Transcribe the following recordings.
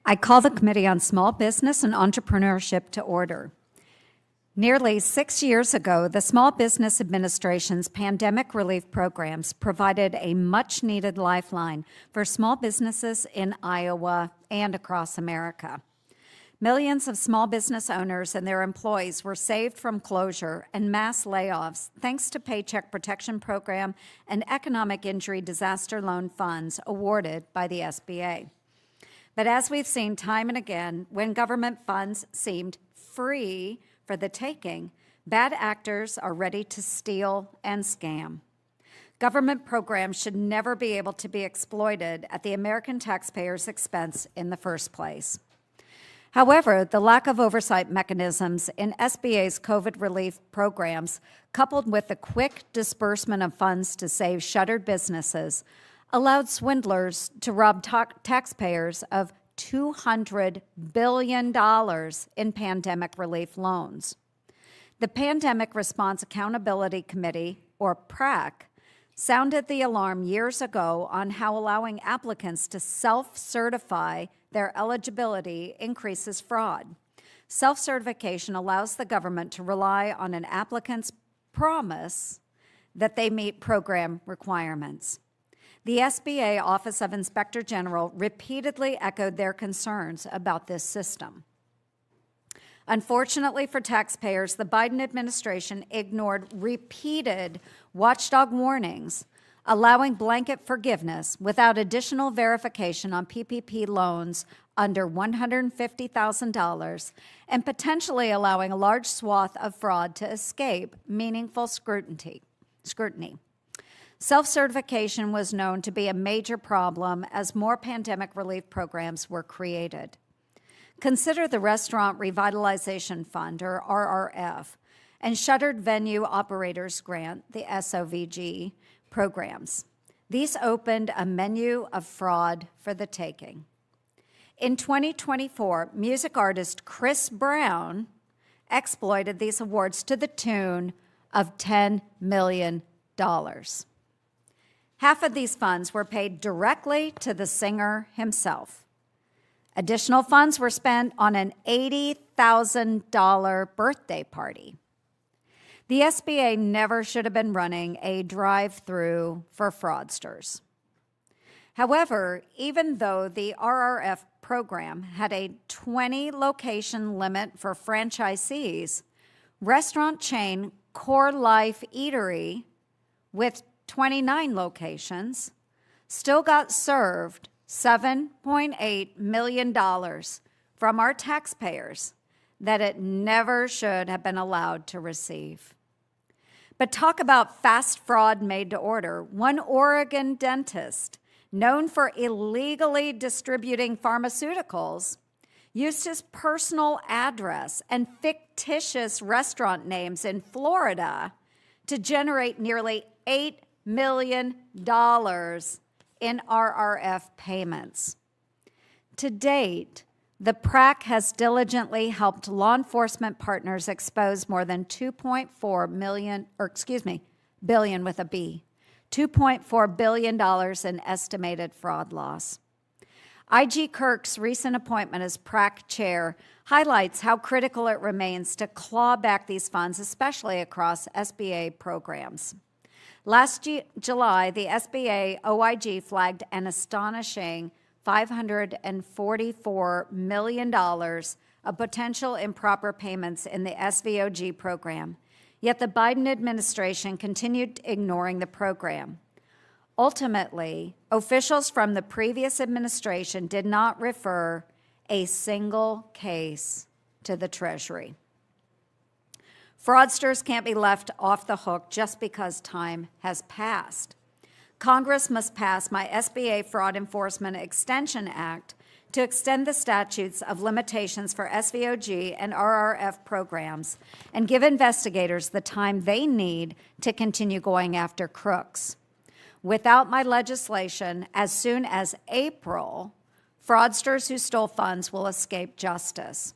I call the Committee on Small Business and Entrepreneurship to order. Nearly 6 years ago, the Small Business Administration's pandemic relief programs provided a much-needed lifeline for small businesses in Iowa and across America. Millions of small business owners and their employees were saved from closure and mass layoffs thanks to Paycheck Protection Program and Economic Injury Disaster Loan funds awarded by the SBA. But as we've seen time and again, when government funds seemed free for the taking, bad actors are ready to steal and scam. Government programs should never be able to be exploited at the American taxpayers' expense in the first place. However, the lack of oversight mechanisms in SBA's COVID relief programs, coupled with the quick disbursement of funds to save shuttered businesses, allowed swindlers to rob taxpayers of $200 billion in pandemic relief loans. The Pandemic Response Accountability Committee, or PRAC, sounded the alarm years ago on how allowing applicants to self-certify their eligibility increases fraud. Self-certification allows the government to rely on an applicant's promise that they meet program requirements. The SBA Office of Inspector General repeatedly echoed their concerns about this system. Unfortunately for taxpayers, the Biden administration ignored repeated watchdog warnings, allowing blanket forgiveness without additional verification on PPP loans under $150,000 and potentially allowing a large swath of fraud to escape meaningful scrutiny. Self-certification was known to be a major problem as more pandemic relief programs were created. Consider the Restaurant Revitalization Fund, or RRF, and Shuttered Venue Operators Grant, the SOVG, programs. These opened a menu of fraud for the taking. In 2024, music artist Chris Brown exploited these awards to the tune of $10 million. Half of these funds were paid directly to the singer himself. Additional funds were spent on an $80,000 birthday party. The SBA never should have been running a drive-through for fraudsters. However, even though the RRF program had a 20-location limit for franchisees, restaurant chain Core Life Eatery, with 29 locations, still got served $7.8 million from our taxpayers that it never should have been allowed to receive. But talk about fast fraud made to order. One Oregon dentist, known for illegally distributing pharmaceuticals, used his personal address and fictitious restaurant names in Florida to generate nearly $8 million in RRF payments. To date, the PRAC has diligently helped law enforcement partners expose more than billion with a B, $2.4 billion in estimated fraud loss. I.G. Kirk's recent appointment as PRAC chair highlights how critical it remains to claw back these funds, especially across SBA programs. Last July, the SBA OIG flagged an astonishing $544 million of potential improper payments in the SVOG program, yet the Biden administration continued ignoring the program. Ultimately, officials from the previous administration did not refer a single case to the Treasury. Fraudsters can't be left off the hook just because time has passed. Congress must pass my SBA Fraud Enforcement Extension Act to extend the statutes of limitations for SVOG and RRF programs and give investigators the time they need to continue going after crooks. Without my legislation, as soon as April, fraudsters who stole funds will escape justice.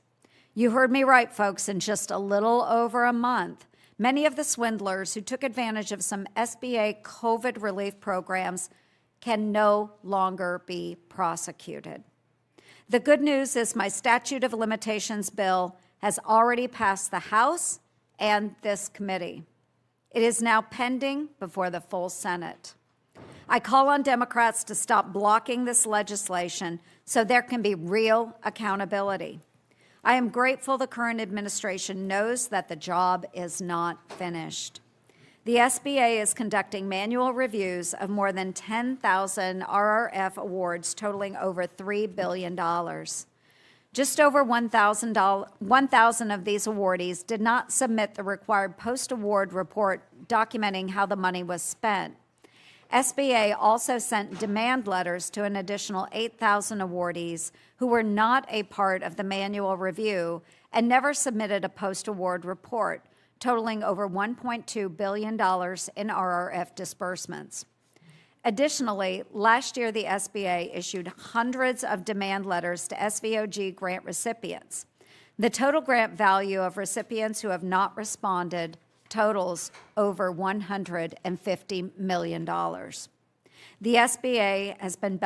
You heard me right, folks. In just a little over a month, many of the swindlers who took advantage of some SBA COVID relief programs can no longer be prosecuted. The good news is my statute of limitations bill has already passed the House and this committee. It is now pending before the full Senate. I call on Democrats to stop blocking this legislation so there can be real accountability. I am grateful the current administration knows that the job is not finished. The SBA is conducting manual reviews of more than 10,000 RRF awards totaling over $3 billion. Just over 1,000 of these awardees did not submit the required post-award report documenting how the money was spent. SBA also sent demand letters to an additional 8,000 awardees who were not a part of the manual review and never submitted a post-award report, totaling over $1.2 billion in RRF disbursements. Additionally, last year the SBA issued hundreds of demand letters to SVOG grant recipients. The total grant value of recipients who have not responded totals over $150 million. The SBA has been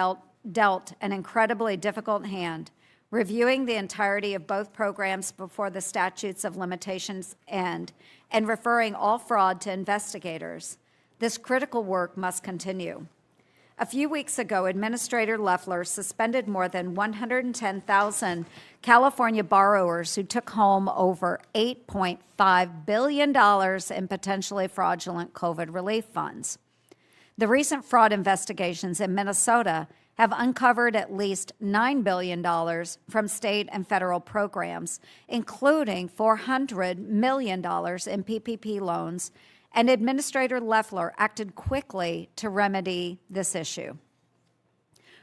dealt an incredibly difficult hand, reviewing the entirety of both programs before the statutes of limitations end and referring all fraud to investigators. This critical work must continue. A few weeks ago, Administrator Loeffler suspended more than 110,000 California borrowers who took home over $8.5 billion in potentially fraudulent COVID relief funds. The recent fraud investigations in Minnesota have uncovered at least $9 billion from state and federal programs, including $400 million in PPP loans, and Administrator Loeffler acted quickly to remedy this issue.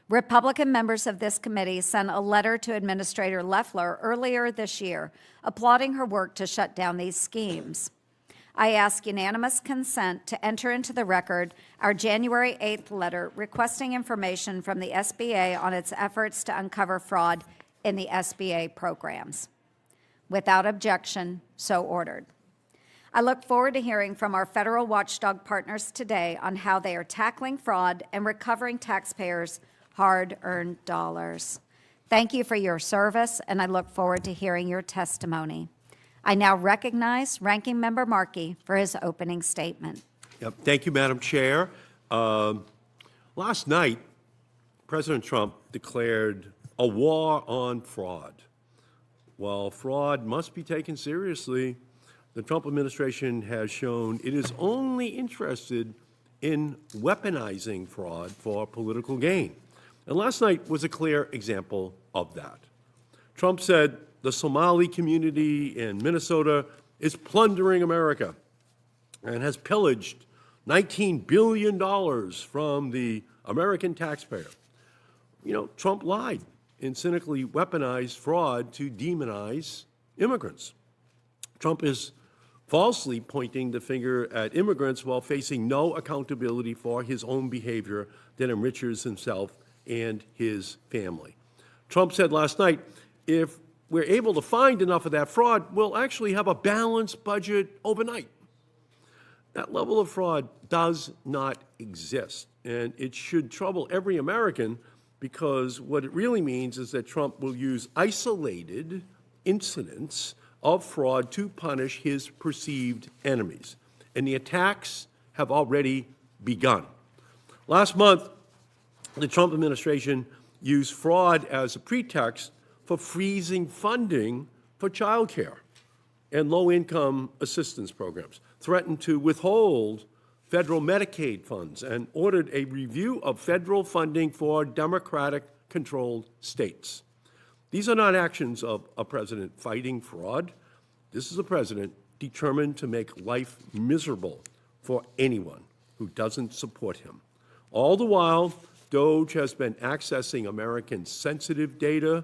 Republican members of this committee sent a letter to Administrator Loeffler earlier this year applauding her work to shut down these schemes. I ask unanimous consent to enter into the record our January 8th letter requesting information from the SBA on its efforts to uncover fraud in the SBA programs. Without objection, so ordered. I look forward to hearing from our federal watchdog partners today on how they are tackling fraud and recovering taxpayers' hard-earned dollars. Thank you for your service, and I look forward to hearing your testimony. I now recognize Ranking Member Markey for his opening statement. Yep. Thank you, Madam Chair. Last night, President Trump declared a war on fraud. While fraud must be taken seriously, the Trump administration has shown it is only interested in weaponizing fraud for political gain. And last night was a clear example of that. Trump said the Somali community in Minnesota is plundering America and has pillaged $19 billion from the American taxpayer. You know, Trump lied and cynically weaponized fraud to demonize immigrants. Trump is falsely pointing the finger at immigrants while facing no accountability for his own behavior that enriches himself and his family. Trump said last night, if we're able to find enough of that fraud, we'll actually have a balanced budget overnight. That level of fraud does not exist, and it should trouble every American because what it really means is that Trump will use isolated incidents of fraud to punish his perceived enemies. And the attacks have already begun. Last month, the Trump administration used fraud as a pretext for freezing funding for child care and low-income assistance programs, threatened to withhold federal Medicaid funds, and ordered a review of federal funding for Democratic-controlled states. These are not actions of a president fighting fraud. This is a president determined to make life miserable for anyone who doesn't support him. All the while, DOJ has been accessing American sensitive data.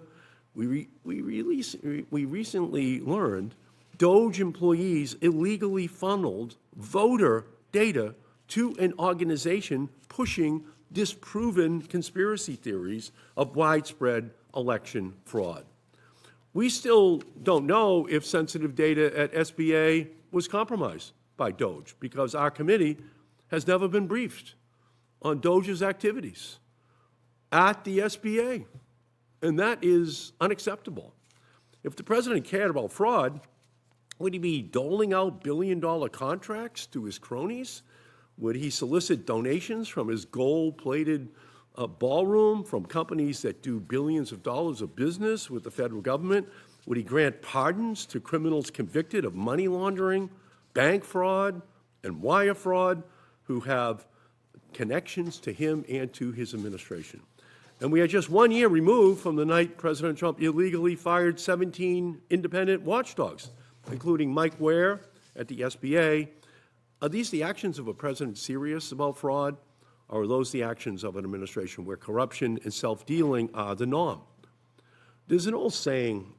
We recently learned DOJ employees illegally funneled voter data to an organization pushing disproven conspiracy theories of widespread election fraud. We still don't know if sensitive data at SBA was compromised by DOJ because our committee has never been briefed on DOJ's activities at the SBA. and that is unacceptable. If the president cared about fraud, would he be doling out billion-dollar contracts to his cronies? Would he solicit donations from his gold-plated ballroom from companies that do billions of dollars of business with the federal government? Would he grant pardons to criminals convicted of money laundering, bank fraud, and wire fraud who have connections to him and to his administration? And we are just 1 year removed from the night President Trump illegally fired 17 independent watchdogs, including Mike Ware at the SBA. Are these the actions of a president serious about fraud, or are those the actions of an administration where corruption and self-dealing are the norm? There's an old saying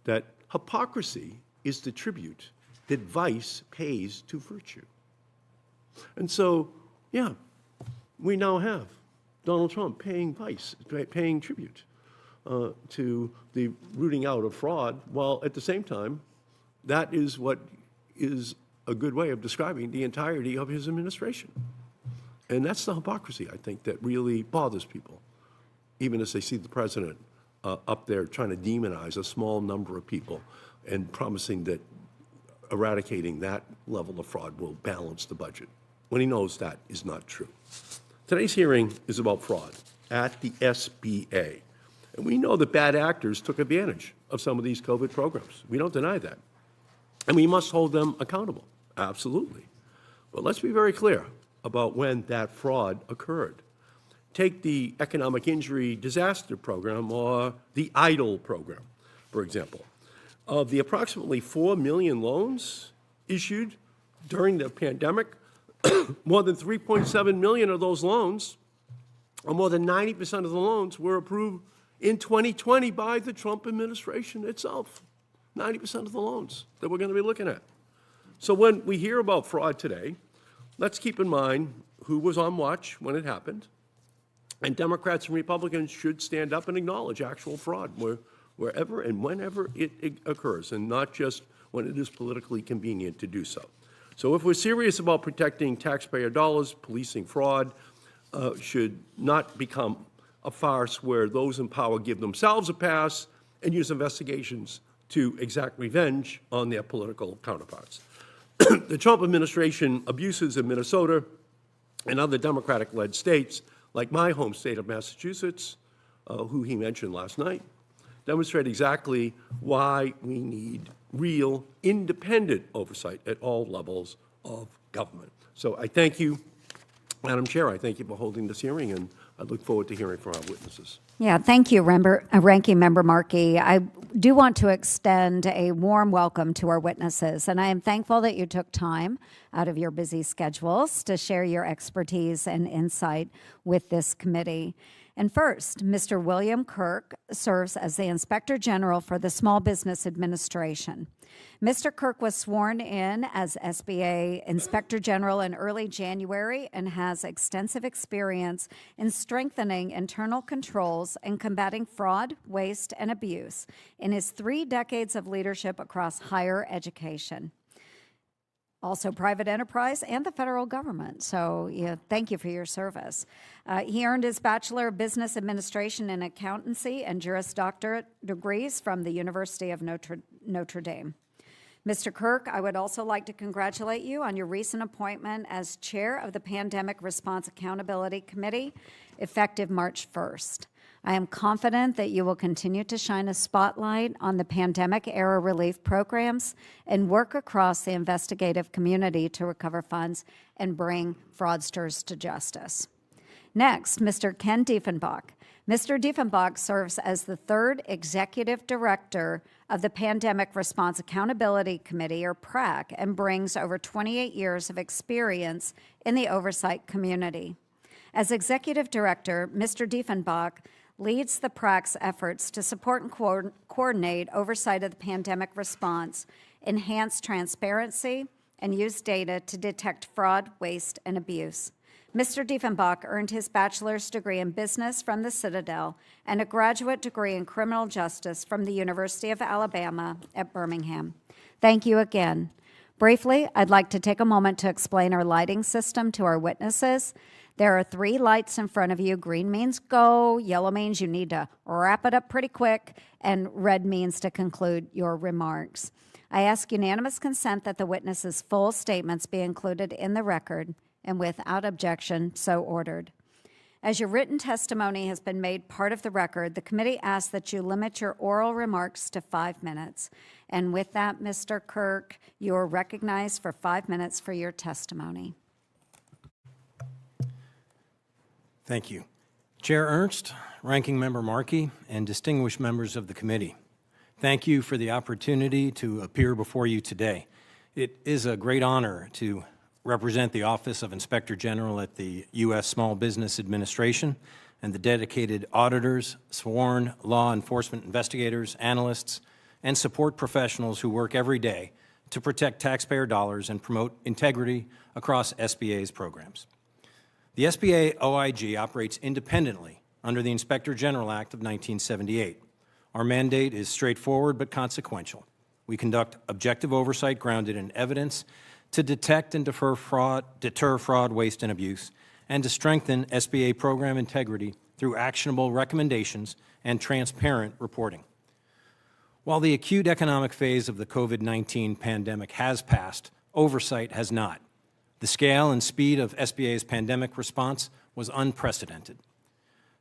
that hypocrisy is the tribute that vice pays to virtue. And so, yeah, we now have Donald Trump paying tribute to the rooting out of fraud, while at the same time, that is what is a good way of describing the entirety of his administration. And that's the hypocrisy, I think, that really bothers people, even as they see the president up there trying to demonize a small number of people and promising that eradicating that level of fraud will balance the budget, when he knows that is not true. Today's hearing is about fraud at the SBA. And we know that bad actors took advantage of some of these COVID programs. We don't deny that. And we must hold them accountable, absolutely. But let's be very clear about when that fraud occurred. Take the Economic Injury Disaster Program or the EIDL program, for example. Of the approximately 4 million loans issued during the pandemic, more than 3.7 million of those loans, or more than 90% of the loans, were approved in 2020 by the Trump administration itself. 90% of the loans that we're going to be looking at. So when we hear about fraud today, let's keep in mind who was on watch when it happened. And Democrats and Republicans should stand up and acknowledge actual fraud wherever and whenever it occurs, and not just when it is politically convenient to do so. So if we're serious about protecting taxpayer dollars, policing fraud should not become a farce where those in power give themselves a pass and use investigations to exact revenge on their political counterparts. The Trump administration abuses in Minnesota and other Democratic-led states, like my home state of Massachusetts, who he mentioned last night, demonstrate exactly why we need real, independent oversight at all levels of government. So I thank you, Madam Chair. I thank you for holding this hearing, and I look forward to hearing from our witnesses. Yeah, thank you, Ranking Member Markey. I do want to extend a warm welcome to our witnesses, and I am thankful that you took time out of your busy schedules to share your expertise and insight with this committee. And first, Mr. William Kirk serves as the Inspector General for the Small Business Administration. Mr. Kirk was sworn in as SBA Inspector General in early January and has extensive experience in strengthening internal controls and combating fraud, waste, and abuse in his 3 decades of leadership across higher education, also private enterprise and the federal government. So thank you for your service. He earned his Bachelor of Business Administration in Accountancy and Juris Doctorate degrees from the University of Notre Dame. Mr. Kirk, I would also like to congratulate you on your recent appointment as Chair of the Pandemic Response Accountability Committee, effective March 1st. I am confident that you will continue to shine a spotlight on the pandemic-era relief programs and work across the investigative community to recover funds and bring fraudsters to justice. Next, Mr. Ken Diefenbach. Mr. Diefenbach serves as the 3rd Executive Director of the Pandemic Response Accountability Committee, or PRAC, and brings over 28 years of experience in the oversight community. As Executive Director, Mr. Diefenbach leads the PRAC's efforts to support and coordinate oversight of the pandemic response, enhance transparency, and use data to detect fraud, waste, and abuse. Mr. Diefenbach earned his bachelor's degree in business from the Citadel and a graduate degree in criminal justice from the University of Alabama at Birmingham. Thank you again. Briefly, I'd like to take a moment to explain our lighting system to our witnesses. There are 3 lights in front of you. Green means go, yellow means you need to wrap it up pretty quick, and red means to conclude your remarks. I ask unanimous consent that the witnesses' full statements be included in the record, and without objection, so ordered. As your written testimony has been made part of the record, the committee asks that you limit your oral remarks to 5 minutes. And with that, Mr. Kirk, you are recognized for 5 minutes for your testimony. Thank you. Chair Ernst, Ranking Member Markey, and distinguished members of the committee, thank you for the opportunity to appear before you today. It is a great honor to represent the Office of Inspector General at the U.S. Small Business Administration and the dedicated auditors, sworn law enforcement investigators, analysts, and support professionals who work every day to protect taxpayer dollars and promote integrity across SBA's programs. The SBA OIG operates independently under the Inspector General Act of 1978. Our mandate is straightforward but consequential. We conduct objective oversight grounded in evidence to detect and deter fraud, waste, and abuse, and to strengthen SBA program integrity through actionable recommendations and transparent reporting. While the acute economic phase of the COVID-19 pandemic has passed, oversight has not. The scale and speed of SBA's pandemic response was unprecedented.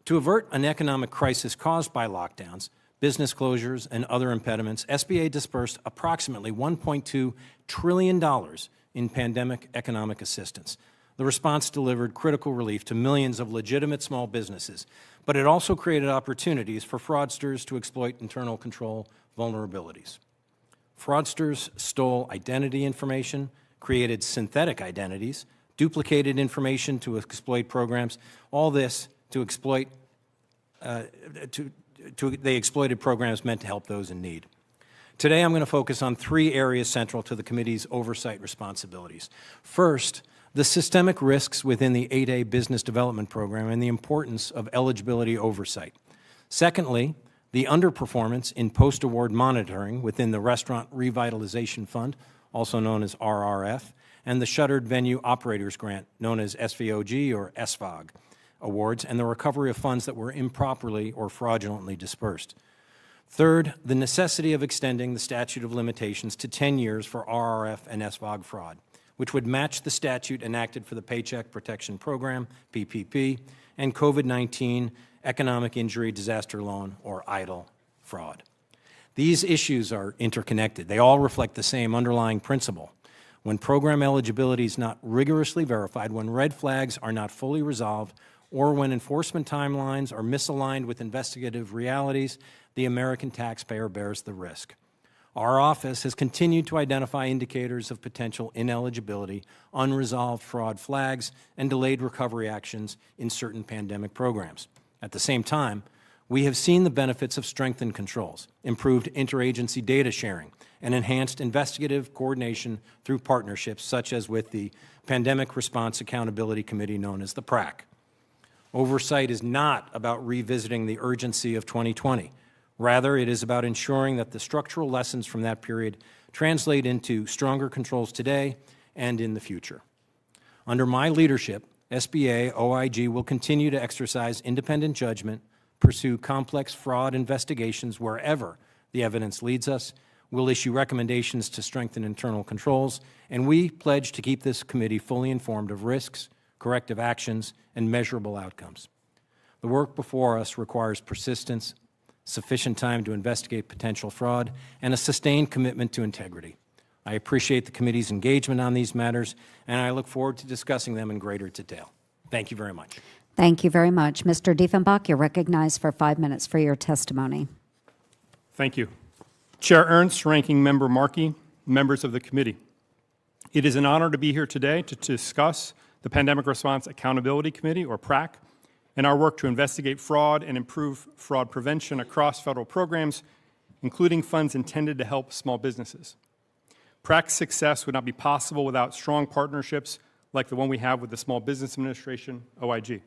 To avert an economic crisis caused by lockdowns, business closures, and other impediments, SBA dispersed approximately $1.2 trillion in pandemic economic assistance. The response delivered critical relief to millions of legitimate small businesses, but it also created opportunities for fraudsters to exploit internal control vulnerabilities. Fraudsters stole identity information, created synthetic identities, duplicated information to exploit programs, all this to exploit, they exploited programs meant to help those in need. Today, I'm going to focus on 3 areas central to the committee's oversight responsibilities. First, the systemic risks within the 8A Business Development Program and the importance of eligibility oversight. Secondly, the underperformance in post-award monitoring within the Restaurant Revitalization Fund, also known as RRF, and the Shuttered Venue Operators Grant, known as SVOG or SVOG awards, and the recovery of funds that were improperly or fraudulently dispersed. Third, the necessity of extending the statute of limitations to 10 years for RRF and SVOG fraud, which would match the statute enacted for the Paycheck Protection Program, PPP, and COVID-19 Economic Injury Disaster Loan, or EIDL, fraud. These issues are interconnected. They all reflect the same underlying principle. When program eligibility is not rigorously verified, when red flags are not fully resolved, or when enforcement timelines are misaligned with investigative realities, the American taxpayer bears the risk. Our office has continued to identify indicators of potential ineligibility, unresolved fraud flags, and delayed recovery actions in certain pandemic programs. At the same time, we have seen the benefits of strengthened controls, improved interagency data sharing, and enhanced investigative coordination through partnerships such as with the Pandemic Response Accountability Committee known as the PRAC. Oversight is not about revisiting the urgency of 2020. Rather, it is about ensuring that the structural lessons from that period translate into stronger controls today and in the future. Under my leadership, SBA OIG will continue to exercise independent judgment, pursue complex fraud investigations wherever the evidence leads us. We'll issue recommendations to strengthen internal controls, and we pledge to keep this committee fully informed of risks, corrective actions, and measurable outcomes. The work before us requires persistence, sufficient time to investigate potential fraud, and a sustained commitment to integrity. I appreciate the committee's engagement on these matters, and I look forward to discussing them in greater detail. Thank you very much. Thank you very much. Mr. Diefenbach, you're recognized for 5 minutes for your testimony. Thank you. Chair Ernst, Ranking Member Markey, members of the committee. It is an honor to be here today to discuss the Pandemic Response Accountability Committee, or PRAC, and our work to investigate fraud and improve fraud prevention across federal programs, including funds intended to help small businesses. PRAC's success would not be possible without strong partnerships like the one we have with the Small Business Administration, OIG.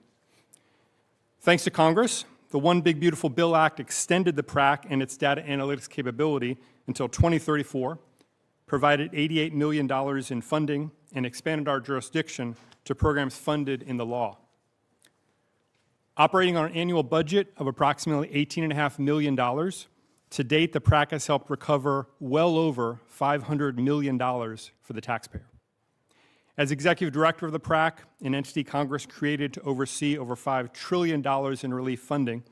Thanks to Congress, the One Big Beautiful Bill Act extended the PRAC and its data analytics capability until 2034, provided $88 million in funding, and expanded our jurisdiction to programs funded in the law. Operating on an annual budget of approximately $18.5 million, to date, the PRAC has helped recover well over $500 million for the taxpayer. As executive director of the PRAC, an entity Congress created to oversee over $5 trillion in relief funding,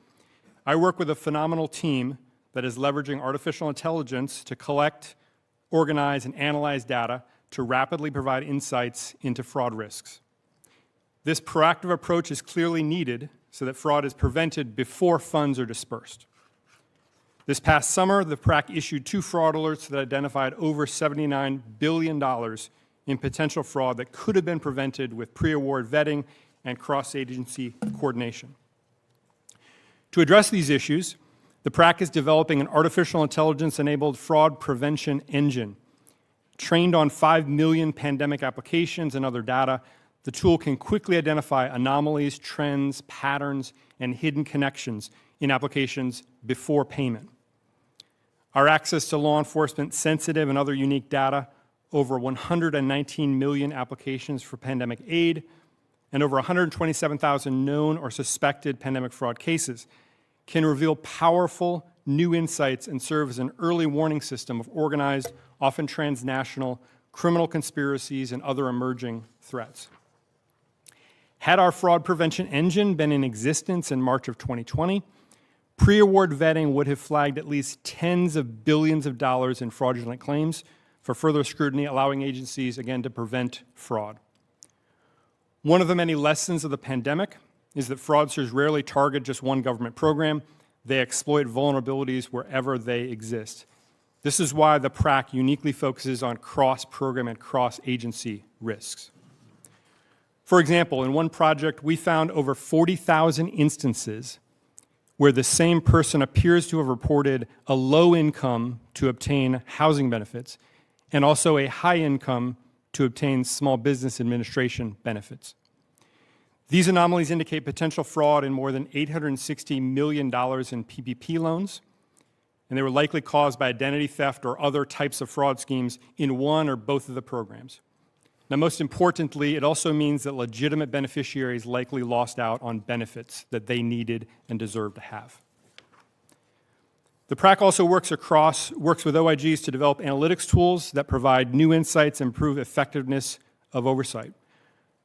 I work with a phenomenal team that is leveraging artificial intelligence to collect, organize, and analyze data to rapidly provide insights into fraud risks. This proactive approach is clearly needed so that fraud is prevented before funds are dispersed. This past summer, the PRAC issued 2 fraud alerts that identified over $79 billion in potential fraud that could have been prevented with pre-award vetting and cross-agency coordination. To address these issues, the PRAC is developing an artificial intelligence-enabled fraud prevention engine. Trained on 5 million pandemic applications and other data, the tool can quickly identify anomalies, trends, patterns, and hidden connections in applications before payment. Our access to law enforcement sensitive and other unique data, over 119 million applications for pandemic aid, and over 127,000 known or suspected pandemic fraud cases, can reveal powerful new insights and serve as an early warning system of organized, often transnational, criminal conspiracies and other emerging threats. Had our fraud prevention engine been in existence in March of 2020, pre-award vetting would have flagged at least tens of billions of dollars in fraudulent claims for further scrutiny, allowing agencies, again, to prevent fraud. One of the many lessons of the pandemic is that fraudsters rarely target just one government program. They exploit vulnerabilities wherever they exist. This is why the PRAC uniquely focuses on cross-program and cross-agency risks. For example, in one project, we found over 40,000 instances where the same person appears to have reported a low income to obtain housing benefits and also a high income to obtain small business administration benefits. These anomalies indicate potential fraud in more than $860 million in PPP loans, and they were likely caused by identity theft or other types of fraud schemes in one or both of the programs. Now, most importantly, it also means that legitimate beneficiaries likely lost out on benefits that they needed and deserved to have. The PRAC also works with OIGs to develop analytics tools that provide new insights and improve effectiveness of oversight.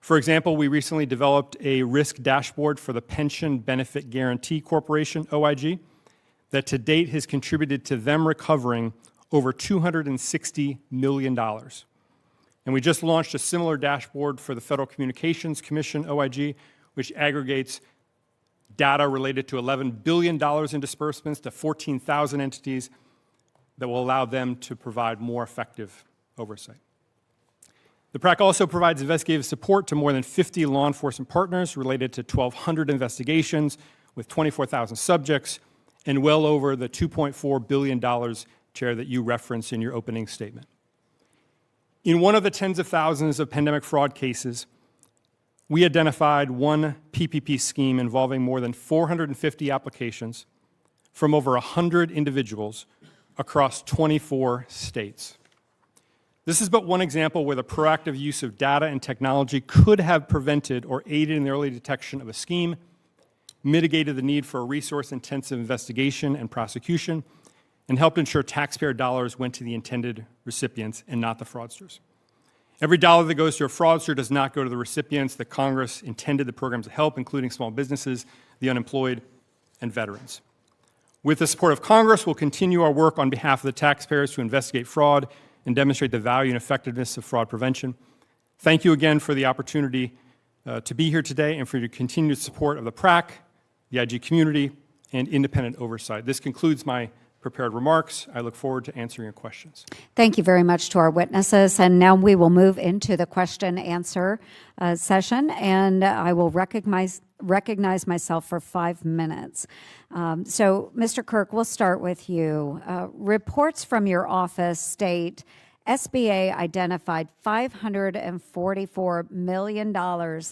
For example, we recently developed a risk dashboard for the Pension Benefit Guaranty Corporation, OIG, that to date has contributed to them recovering over $260 million. And we just launched a similar dashboard for the Federal Communications Commission, OIG, which aggregates data related to $11 billion in disbursements to 14,000 entities that will allow them to provide more effective oversight. The PRAC also provides investigative support to more than 50 law enforcement partners related to 1,200 investigations with 24,000 subjects and well over the $2.4 billion, Chair, that you referenced in your opening statement. In one of the tens of thousands of pandemic fraud cases, we identified one PPP scheme involving more than 450 applications from over 100 individuals across 24 states. This is but one example where the proactive use of data and technology could have prevented or aided in the early detection of a scheme, mitigated the need for a resource-intensive investigation and prosecution, and helped ensure taxpayer dollars went to the intended recipients and not the fraudsters. Every dollar that goes to a fraudster does not go to the recipients that Congress intended the programs to help, including small businesses, the unemployed, and veterans. With the support of Congress, we'll continue our work on behalf of the taxpayers to investigate fraud and demonstrate the value and effectiveness of fraud prevention. Thank you again for the opportunity to be here today and for your continued support of the PRAC, the IG community, and independent oversight. This concludes my prepared remarks. I look forward to answering your questions. Thank you very much to our witnesses. And now we will move into the question-answer session, and I will recognize myself for 5 minutes. So, Mr. Kirk, we'll start with you. Reports from your office state SBA identified $544 million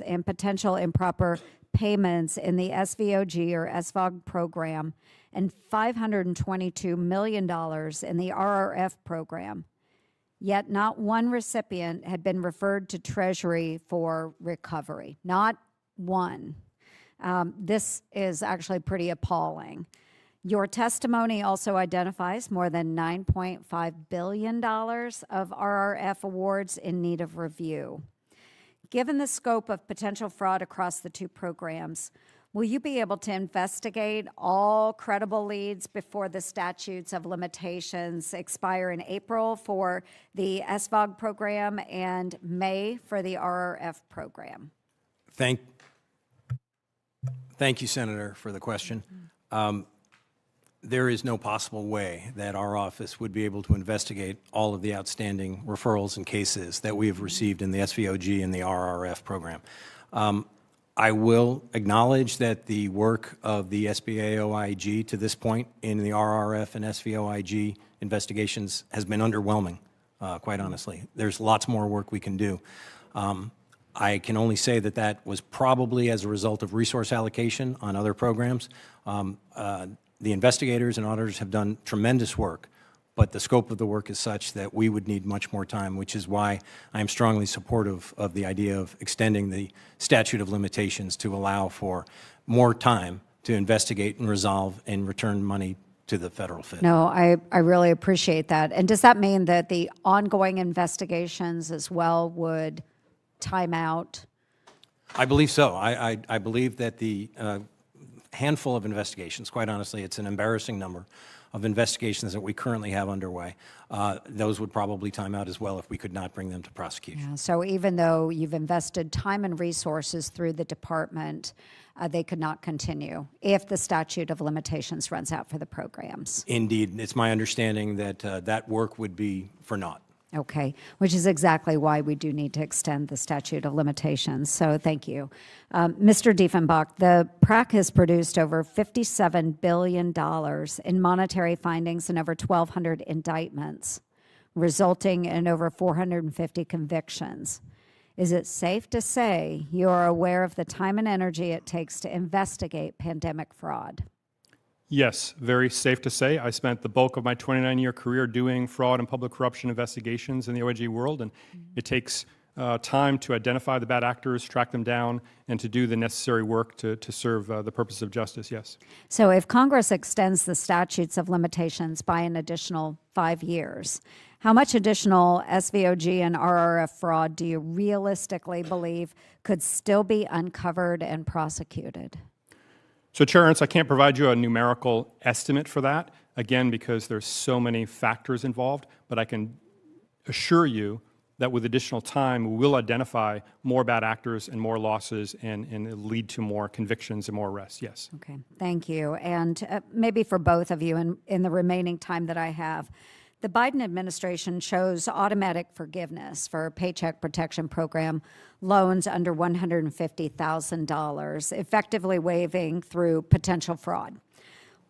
in potential improper payments in the SVOG or SVOG program and $522 million in the RRF program. yet not one recipient had been referred to Treasury for recovery. Not one. This is actually pretty appalling. Your testimony also identifies more than $9.5 billion of RRF awards in need of review. Given the scope of potential fraud across the two programs, will you be able to investigate all credible leads before the statutes of limitations expire in April for the SVOG program and May for the RRF program? Thank you, Senator, for the question. There is no possible way that our office would be able to investigate all of the outstanding referrals and cases that we have received in the SVOG and the RRF program. I will acknowledge that the work of the SBA-OIG to this point in the RRF and SVOIG investigations has been underwhelming, quite honestly. There's lots more work we can do. I can only say that that was probably as a result of resource allocation on other programs. The investigators and auditors have done tremendous work, but the scope of the work is such that we would need much more time, which is why I am strongly supportive of the idea of extending the statute of limitations to allow for more time to investigate and resolve and return money to the federal FID. No, I really appreciate that. And does that mean that the ongoing investigations as well would time out? I believe so. I believe that the handful of investigations, quite honestly, it's an embarrassing number of investigations that we currently have underway. Those would probably time out as well if we could not bring them to prosecution. Yeah, so even though you've invested time and resources through the department, they could not continue if the statute of limitations runs out for the programs. Indeed. It's my understanding that that work would be for naught. Okay, which is exactly why we do need to extend the statute of limitations. So thank you. Mr. Diefenbach, the PRAC has produced over $57 billion in monetary findings and over 1,200 indictments, resulting in over 450 convictions. Is it safe to say you are aware of the time and energy it takes to investigate pandemic fraud? Yes, very safe to say. I spent the bulk of my 29-year career doing fraud and public corruption investigations in the OIG world, and it takes time to identify the bad actors, track them down, and to do the necessary work to serve the purpose of justice, yes. So if Congress extends the statutes of limitations by an additional 5 years, how much additional SVOG and RRF fraud do you realistically believe could still be uncovered and prosecuted? So, Chair Ernst, I can't provide you a numerical estimate for that, again, because there's so many factors involved, but I can assure you that with additional time, we will identify more bad actors and more losses and lead to more convictions and more arrests, yes. Okay, thank you. And maybe for both of you in the remaining time that I have, the Biden administration chose automatic forgiveness for Paycheck Protection Program loans under $150,000, effectively waiving through potential fraud.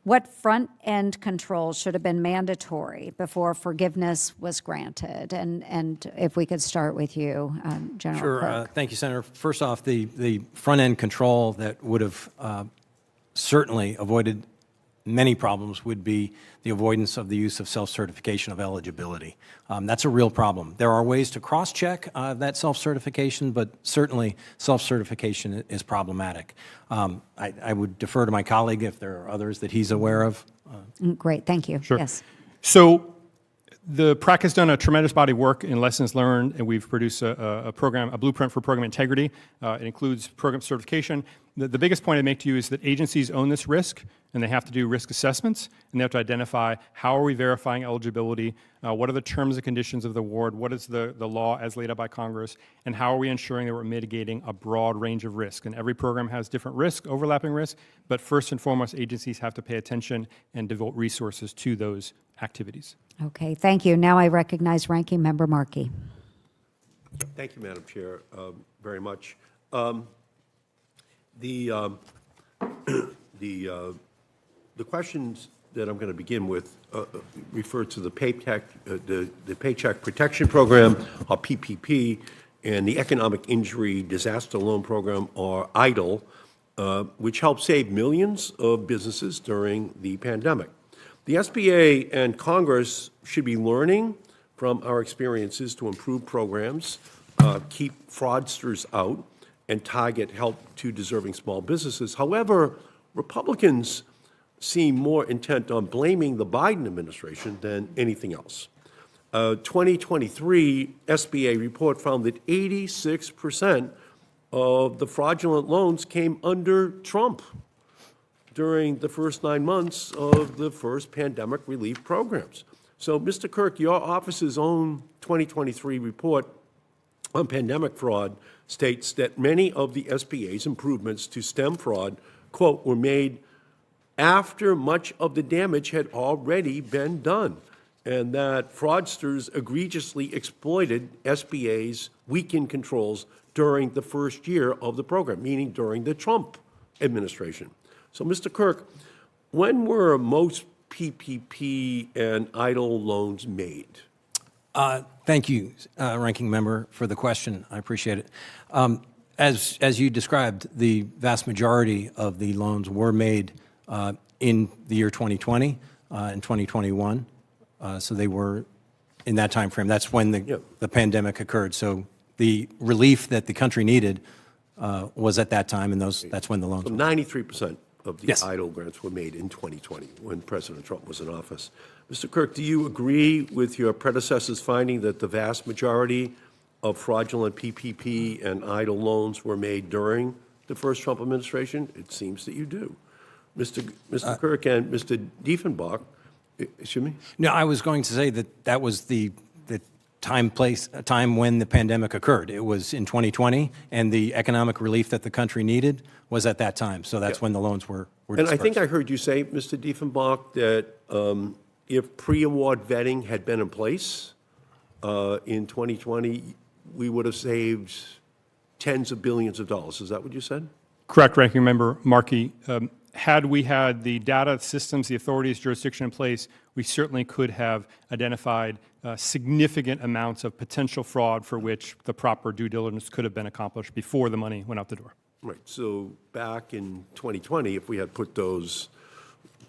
What front-end controls should have been mandatory before forgiveness was granted? And if we could start with you, General Clerk. Thank you, Senator. First off, the front-end control that would have certainly avoided many problems would be the avoidance of the use of self-certification of eligibility. That's a real problem. There are ways to cross-check that self-certification, but certainly self-certification is problematic. I would defer to my colleague if there are others that he's aware of. Great, thank you. Sure. Yes. So the PRAC has done a tremendous body of work in lessons learned, and we've produced a blueprint for program integrity. It includes program certification. The biggest point I make to you is that agencies own this risk, and they have to do risk assessments, and they have to identify how are we verifying eligibility, what are the terms and conditions of the award, what is the law as laid out by Congress, and how are we ensuring that we're mitigating a broad range of risk. And every program has different risk, overlapping risk, but first and foremost, agencies have to pay attention and devote resources to those activities. Okay, thank you. Now I recognize Ranking Member Markey. Thank you, Madam Chair, very much. The questions that I'm going to begin with refer to the Paycheck Protection Program, or PPP, and the Economic Injury Disaster Loan Program, or EIDL, which helped save millions of businesses during the pandemic. The SBA and Congress should be learning from our experiences to improve programs, keep fraudsters out, and target help to deserving small businesses. However, Republicans seem more intent on blaming the Biden administration than anything else. A 2023 SBA report found that 86% of the fraudulent loans came under Trump during the first 9 months of the first pandemic relief programs. So, Mr. Kirk, your office's own 2023 report on pandemic fraud states that many of the SBA's improvements to stem fraud, quote, were made after much of the damage had already been done, and that fraudsters egregiously exploited SBA's weakened controls during the first year of the program, meaning during the Trump administration. So, Mr. Kirk, when were most PPP and EIDL loans made? Thank you, Ranking Member, for the question. I appreciate it. As you described, the vast majority of the loans were made in the year 2020 and 2021. So they were in that time frame. That's when the pandemic occurred. So the relief that the country needed was at that time, and that's when the loans so were. 93% of the Yes. EIDL grants were made in 2020 when President Trump was in office. Mr. Kirk, do you agree with your predecessor's finding that the vast majority of fraudulent PPP and EIDL loans were made during the first Trump administration? It seems that you do. Mr. Kirk and Mr. Diefenbach, excuse me? No, I was going to say that was the time when the pandemic occurred. It was in 2020, and the economic relief that the country needed was at that time. So that's when the loans were And I think dispersed. I heard you say, Mr. Diefenbach, that if pre-award vetting had been in place in 2020, we would have saved tens of billions of dollars. Is that what you said? Correct, Ranking Member Markey. Had we had the data systems, the authorities, jurisdiction in place, we certainly could have identified significant amounts of potential fraud for which the proper due diligence could have been accomplished before the money went out the door. Right. So back in 2020, if we had put those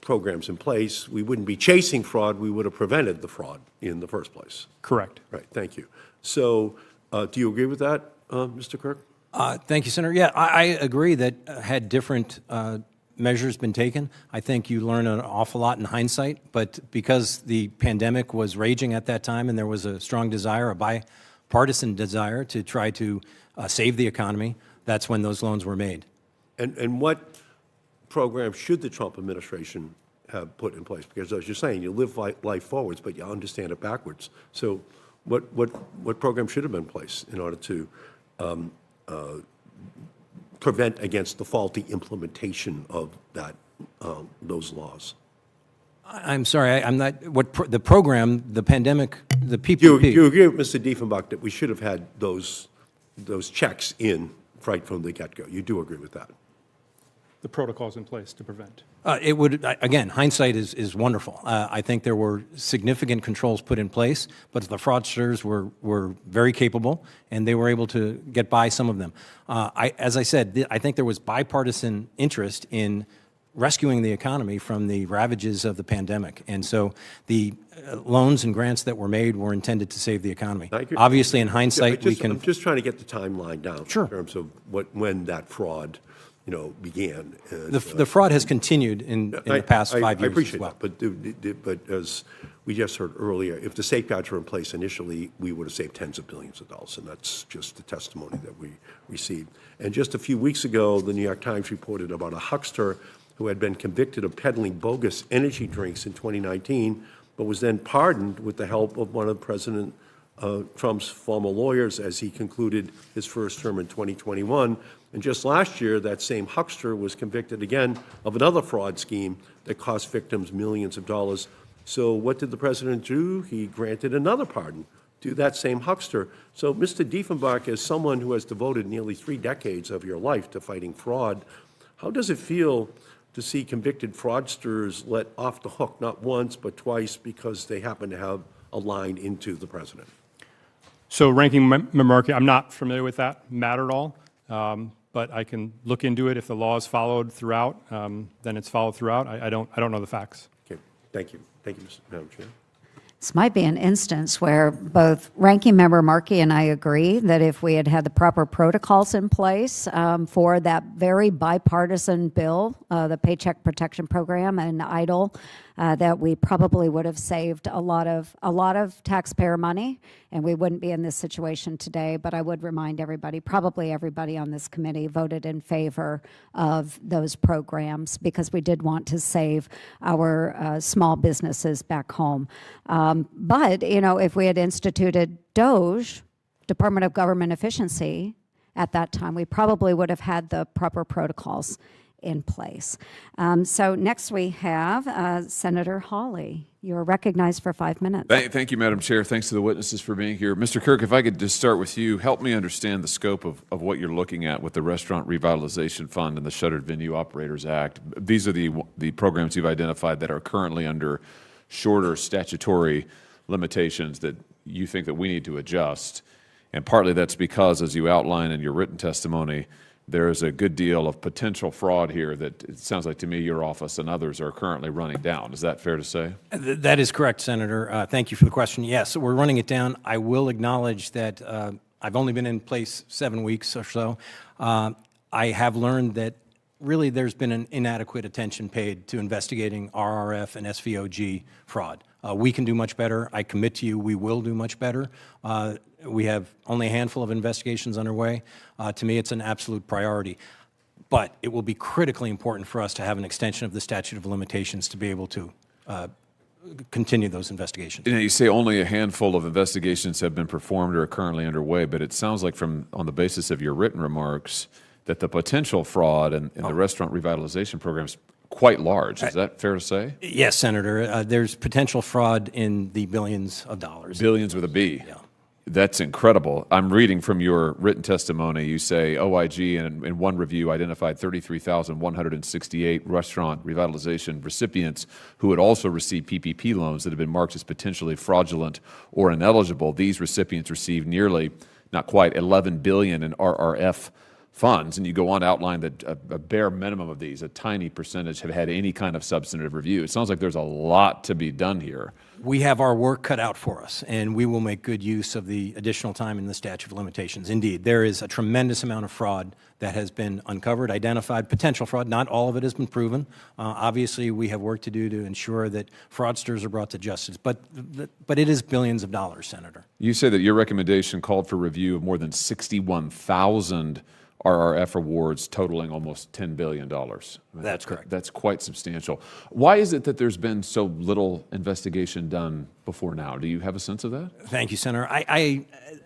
programs in place, we wouldn't be chasing fraud. We would have prevented the fraud in the first place. Correct. Right. Thank you. So do you agree with that, Mr. Kirk? Thank you, Senator. Yeah, I agree that had different measures been taken, I think you learn an awful lot in hindsight. But because the pandemic was raging at that time and there was a strong desire, a bipartisan desire to try to save the economy, that's when those loans were made. And what program should the Trump administration have put in place? Because as you're saying, you live life forwards, but you understand it backwards. So what program should have been in place in order to prevent against the faulty implementation of those laws? I'm sorry, I'm not, the program, the pandemic, the PPP. Do you agree with Mr. Diefenbach that we should have had those checks in right from the get-go? You do agree with that? The protocols in place to prevent. It would, again, hindsight is wonderful. I think there were significant controls put in place, but the fraudsters were very capable, and they were able to get by some of them. As I said, I think there was bipartisan interest in rescuing the economy from the ravages of the pandemic. And so the loans and grants that were made were intended to save the economy. Obviously, in hindsight, we can... I'm just trying to get the timeline down. Sure. In terms of when that fraud began. The fraud has continued in the past 5 years I appreciate as well. that, but as we just heard earlier, if the safeguards were in place initially, we would have saved tens of billions of dollars, and that's just the testimony that we received. And just a few weeks ago, the New York Times reported about a huckster who had been convicted of peddling bogus energy drinks in 2019, but was then pardoned with the help of one of President Trump's former lawyers as he concluded his first term in 2021. And just last year, that same huckster was convicted again of another fraud scheme that cost victims millions of dollars. So what did the president do? He granted another pardon to that same huckster. So, Mr. Diefenbach, as someone who has devoted nearly 3 decades of your life to fighting fraud, how does it feel to see convicted fraudsters let off the hook not once but twice because they happen to have a line into the president? So, Ranking Member Markey, I'm not familiar with that matter at all. But I can look into it. If the law is followed throughout, then it's followed throughout. I don't know the facts. Okay, thank you. Thank you, Madam Chair. This might be an instance where both Ranking Member Markey and I agree that if we had had the proper protocols in place for that very bipartisan bill, the Paycheck Protection Program and EIDL, that we probably would have saved a lot of taxpayer money, and we wouldn't be in this situation today. But I would remind everybody, probably everybody on this committee voted in favor of those programs because we did want to save our small businesses back home. But, you know, if we had instituted DOGE, Department of Government Efficiency, at that time, we probably would have had the proper protocols in place. So next we have Senator Hawley. You're recognized for 5 minutes. Thank you, Madam Chair. Thanks to the witnesses for being here. Mr. Kirk, if I could just start with you, help me understand the scope of what you're looking at with the Restaurant Revitalization Fund and the Shuttered Venue Operators Act. These are the programs you've identified that are currently under shorter statutory limitations that you think that we need to adjust. And partly that's because, as you outline in your written testimony, there is a good deal of potential fraud here that it sounds like to me your office and others are currently running down. Is that fair to say? That is correct, Senator. Thank you for the question. Yes, we're running it down. I will acknowledge that I've only been in place 7 weeks or so. I have learned that really there's been an inadequate attention paid to investigating RRF and SVOG fraud. We can do much better. I commit to you we will do much better. We have only a handful of investigations underway. To me, it's an absolute priority. But it will be critically important for us to have an extension of the statute of limitations to be able to continue those investigations. You know, you say only a handful of investigations have been performed or are currently underway, but it sounds like on the basis of your written remarks that the potential fraud in the restaurant revitalization program is quite large. Is that fair to say? Yes, Senator. There's potential fraud in the billions of dollars. Billions with a B. Yeah. That's incredible. I'm reading from your written testimony. You say OIG in one review identified 33,168 restaurant revitalization recipients who had also received PPP loans that had been marked as potentially fraudulent or ineligible. These recipients received nearly, not quite, 11 billion in RRF funds, and you go on to outline that a bare minimum of these, a tiny percentage, have had any kind of substantive review. It sounds like there's a lot to be done here. We have our work cut out for us, and we will make good use of the additional time in the statute of limitations. Indeed, there is a tremendous amount of fraud that has been uncovered, identified, potential fraud. Not all of it has been proven. Obviously, we have work to do to ensure that fraudsters are brought to justice, but it is billions of dollars, Senator. You say that your recommendation called for review of more than 61,000 RRF awards totaling almost $10 billion. That's correct. That's quite substantial. Why is it that there's been so little investigation done before now? Do you have a sense of that? Thank you, Senator.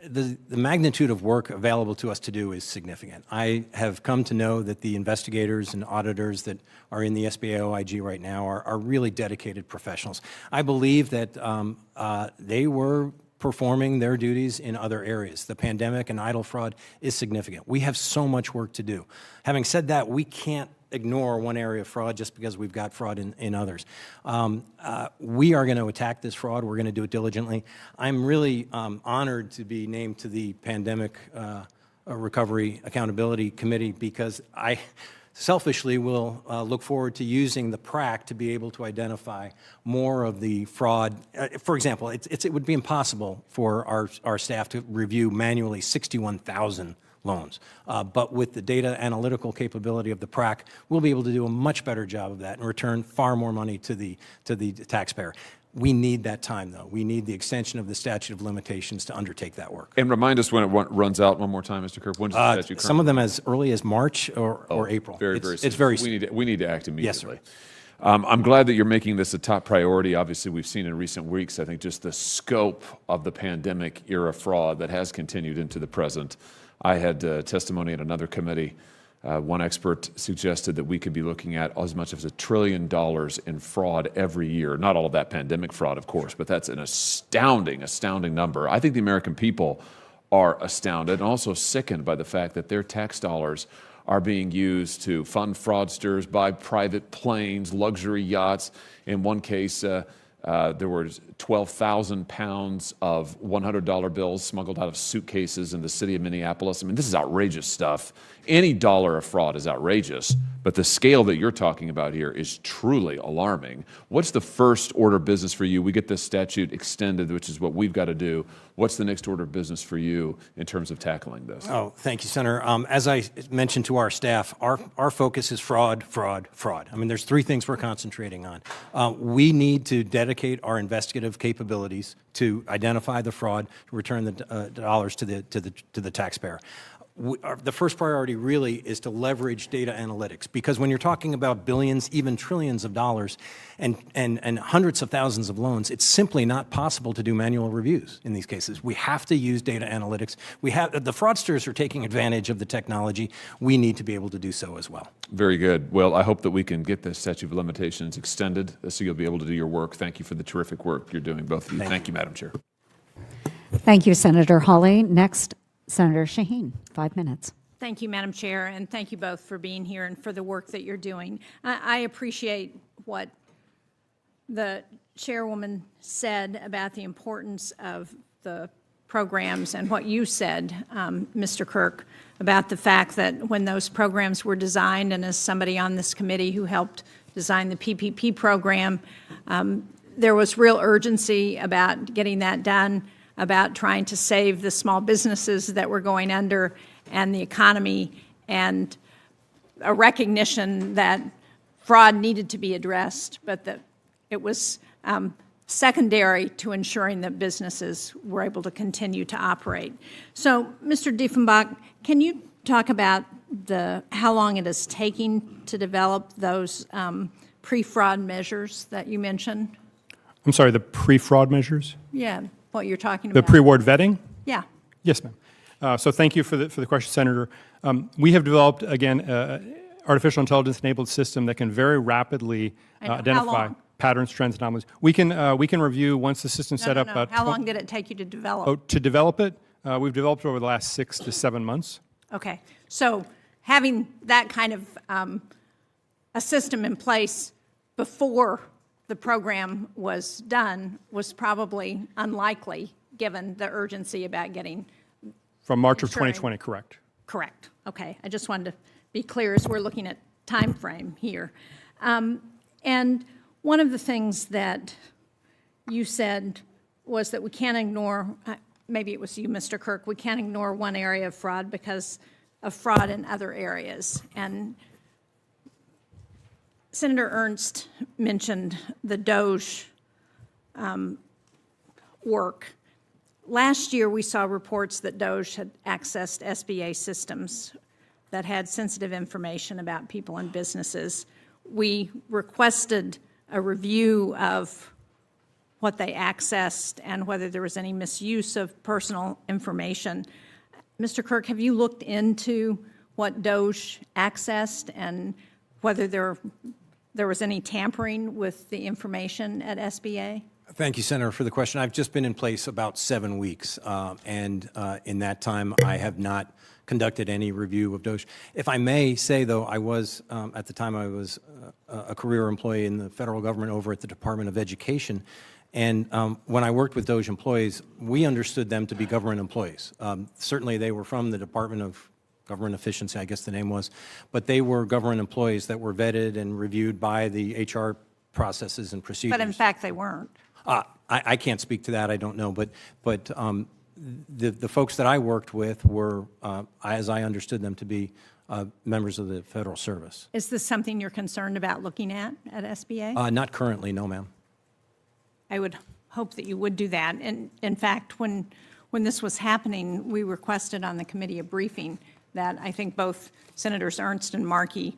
The magnitude of work available to us to do is significant. I have come to know that the investigators and auditors that are in the SBA OIG right now are really dedicated professionals. I believe that they were performing their duties in other areas. The pandemic and EIDL fraud is significant. We have so much work to do. Having said that, we can't ignore one area of fraud just because we've got fraud in others. We are going to attack this fraud. We're going to do it diligently. I'm really honored to be named to the Pandemic Recovery Accountability Committee because I selfishly will look forward to using the PRAC to be able to identify more of the fraud. For example, it would be impossible for our staff to review manually 61,000 loans. But with the data analytical capability of the PRAC, we'll be able to do a much better job of that and return far more money to the taxpayer. We need that time, though. We need the extension of the statute of limitations to undertake that work. And remind us when it runs out one more time, Mr. Kirk. When does the statute some of them as early as March or April. Very soon. It's very soon. We need to act immediately. Yes, sir. I'm glad that you're making this a top priority. Obviously, we've seen in recent weeks, I think, just the scope of the pandemic-era fraud that has continued into the present. I had testimony at another committee. One expert suggested that we could be looking at as much as $1 trillion in fraud every year. Not all of that pandemic fraud, of course, but that's an astounding number. I think the American people are astounded and also sickened by the fact that their tax dollars are being used to fund fraudsters, buy private planes, luxury yachts. In one case, there were 12,000 pounds of $100 bills smuggled out of suitcases in the city of Minneapolis. I mean, this is outrageous stuff. Any dollar of fraud is outrageous, But the scale that you're talking about here is truly alarming. What's the first order of business for you? We get this statute extended, which is what we've got to do. What's the next order of business for you in terms of tackling this? Oh, thank you, Senator. As I mentioned to our staff, our focus is fraud, fraud, fraud. I mean, there's three things we're concentrating on. We need to dedicate our investigative capabilities to identify the fraud, to return the dollars to the taxpayer. The first priority really is to leverage data analytics, because when you're talking about billions, even trillions of dollars and hundreds of thousands of loans, it's simply not possible to do manual reviews in these cases. We have to use data analytics. The fraudsters are taking advantage of the technology. We need to be able to do so as well. Very good. Well, I hope that we can get the statute of limitations extended so you'll be able to do your work. Thank you for the terrific work you're doing, both of you. Thank you, Madam Chair. Thank you, Senator Hawley. Next, Senator Shaheen, 5 minutes. Thank you, Madam Chair, and thank you both for being here and for the work that you're doing. I appreciate what the chairwoman said about the importance of the programs and what you said, Mr. Kirk, about the fact that when those programs were designed, and as somebody on this committee who helped design the PPP program, there was real urgency about getting that done, about trying to save the small businesses that were going under and the economy, and a recognition that fraud needed to be addressed, but that it was secondary to ensuring that businesses were able to continue to operate. So, Mr. Diefenbach, can you talk about how long it is taking to develop those pre-fraud measures that you mentioned? I'm sorry, the pre-fraud measures? Yeah, what you're talking The about. pre-award vetting? Yeah. Yes, ma'am. So thank you for the question, Senator. We have developed, again, artificial intelligence-enabled system that can very rapidly identify patterns, trends, anomalies. We can review once the system's set up. How long did it take you to develop? Oh, to develop it, we've developed it over the last 6 to 7 months. Okay, so having that kind of a system in place before the program was done was probably unlikely, given the urgency about getting. From March of 2020, correct. Correct. Okay. I just wanted to be clear as we're looking at time frame here. And one of the things that you said was that we can't ignore, maybe it was you, Mr. Kirk, we can't ignore one area of fraud because of fraud in other areas. And Senator Ernst mentioned the DOJ work. Last year, we saw reports that DOJ had accessed SBA systems that had sensitive information about people and businesses. We requested a review of what they accessed and whether there was any misuse of personal information. Mr. Kirk, have you looked into what DOJ accessed and whether there was any tampering with the information at SBA? Thank you, Senator, for the question. I've just been in place about 7 weeks, and in that time, I have not conducted any review of DOJ. If I may say, though, I was, at the time, I was a career employee in the federal government over at the Department of Education, and when I worked with DOJ employees, we understood them to be government employees. Certainly, they were from the Department of Government Efficiency, I guess the name was, but they were government employees that were vetted and reviewed by the HR processes and procedures. But in fact, they weren't. I can't speak to that. I don't know. But the folks that I worked with were, as I understood them, to be members of the Federal Service. Is this something you're concerned about looking at SBA? Not currently, no, ma'am. I would hope that you would do that. And in fact, when this was happening, we requested on the committee a briefing that I think both Senators Ernst and Markey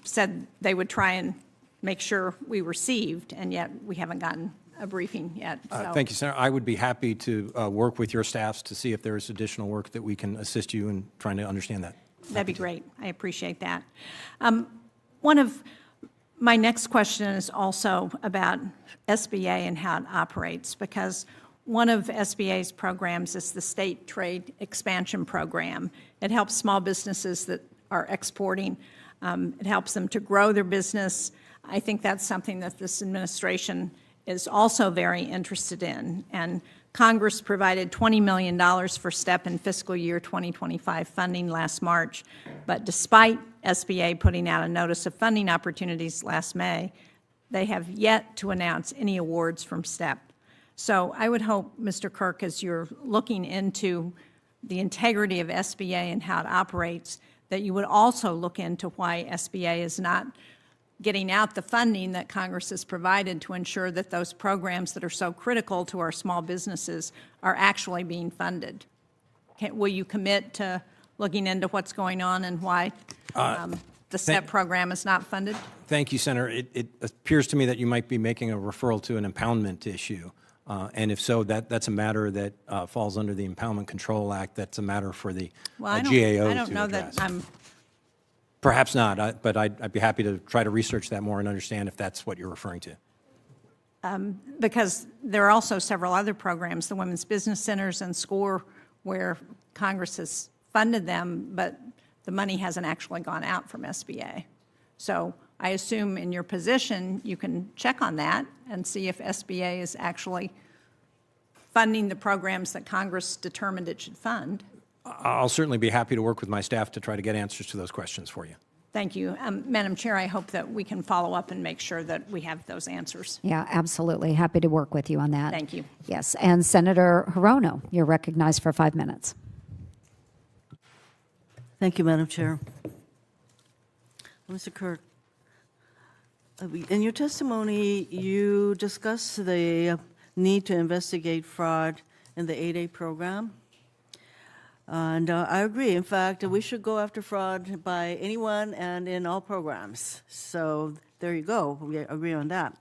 said they would try and make sure we received, and yet we haven't gotten a briefing yet. So. Thank you, Senator. I would be happy to work with your staffs to see if there is additional work that we can assist you in trying to understand that. That'd be great. I appreciate that. One of my next question is also about SBA and how it operates, because one of SBA's programs is the State Trade Expansion Program. It helps small businesses that are exporting. It helps them to grow their business. I think that's something that this administration is also very interested in. And Congress provided $20 million for STEP in fiscal year 2025 funding last March. But despite SBA putting out a notice of funding opportunities last May, they have yet to announce any awards from STEP. So I would hope, Mr. Kirk, as you're looking into the integrity of SBA and how it operates, that you would also look into why SBA is not getting out the funding that Congress has provided to ensure that those programs that are so critical to our small businesses are actually being funded. Will you commit to looking into what's going on and why the STEP program is not funded? Thank you, Senator. It appears to me that you might be making a referral to an impoundment issue. And if so, that's a matter that falls under the Impoundment Control Act. That's a matter for the GAO to address. I don't know that I'm... Perhaps not, but I'd be happy to try to research that more and understand if that's what you're referring to. Because there are also several other programs, the Women's Business Centers and SCORE, where Congress has funded them, but the money hasn't actually gone out from SBA. So I assume in your position, you can check on that and see if SBA is actually funding the programs that Congress determined it should fund. I'll certainly be happy to work with my staff to try to get answers to those questions for you. Thank you. Madam Chair, I hope that we can follow up and make sure that we have those answers. Yeah, absolutely. Happy to work with you on that. Thank you. Yes, and Senator Hirono, you're recognized for 5 minutes. Thank you, Madam Chair. Mr. Kirk, in your testimony, you discussed the need to investigate fraud in the 8A program. And I agree. In fact, we should go after fraud by anyone and in all programs. So there you go. We agree on that.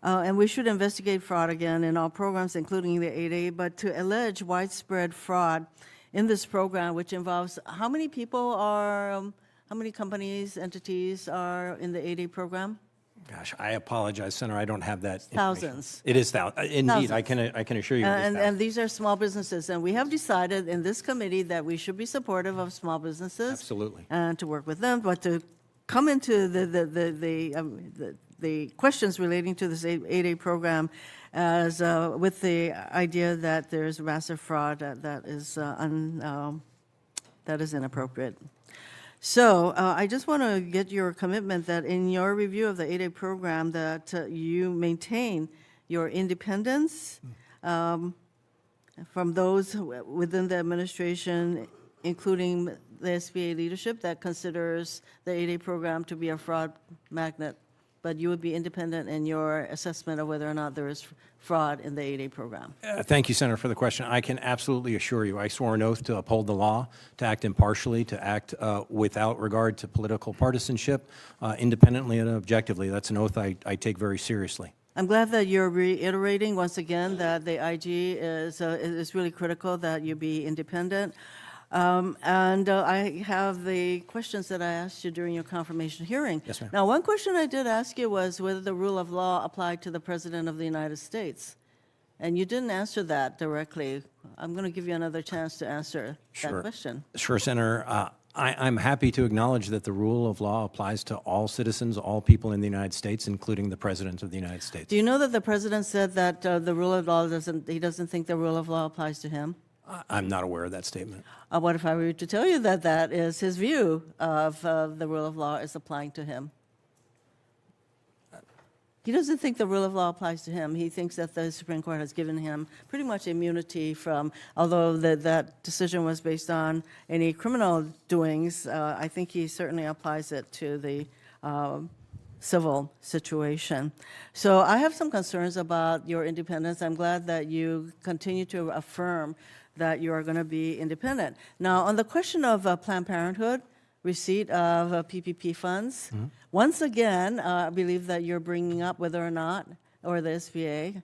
And we should investigate fraud again in all programs, including the 8A. But to allege widespread fraud in this program, which involves how many people are, how many companies, entities are in the 8A program? Gosh, I apologize, Senator. I don't have that Thousands. It is thousands. Indeed, Thousands. I can assure you it is thousands. And these are small businesses. And we have decided in this committee that we should be supportive of small businesses. Absolutely. And to work with them, but to come into the questions relating to this 8A program as with the idea that there's massive fraud that is inappropriate. So I just want to get your commitment that in your review of the 8A program that you maintain your independence from those within the administration, including the SBA leadership that considers the 8A program to be a fraud magnet, but you would be independent in your assessment of whether or not there is fraud in the 8A program. Thank you, Senator, for the question. I can absolutely assure you, I swore an oath to uphold the law, to act impartially, to act without regard to political partisanship, independently and objectively. That's an oath I take very seriously. I'm glad that you're reiterating once again that the IG is really critical that you be independent. I have the questions that I asked you during your confirmation hearing. Yes, ma'am. Now, one question I did ask you was whether the rule of law applied to the President of the United States. And you didn't answer that directly. I'm going to give you another chance to answer that question. Sure, Senator. I'm happy to acknowledge that the rule of law applies to all citizens, all people in the United States, including the President of the United States. Do you know that the President said that the rule of law he doesn't think the rule of law applies to him? I'm not aware of that statement. What if I were to tell you that that is his view of the rule of law is applying to him? He doesn't think the rule of law applies to him. He thinks that the Supreme Court has given him pretty much immunity from, although that decision was based on any criminal doings, I think he certainly applies it to the civil situation. So I have some concerns about your independence. I'm glad that you continue to affirm that you are going to be independent. Now, on the question of Planned Parenthood, receipt of PPP funds, once again, I believe that you're bringing up whether or not, or the SBA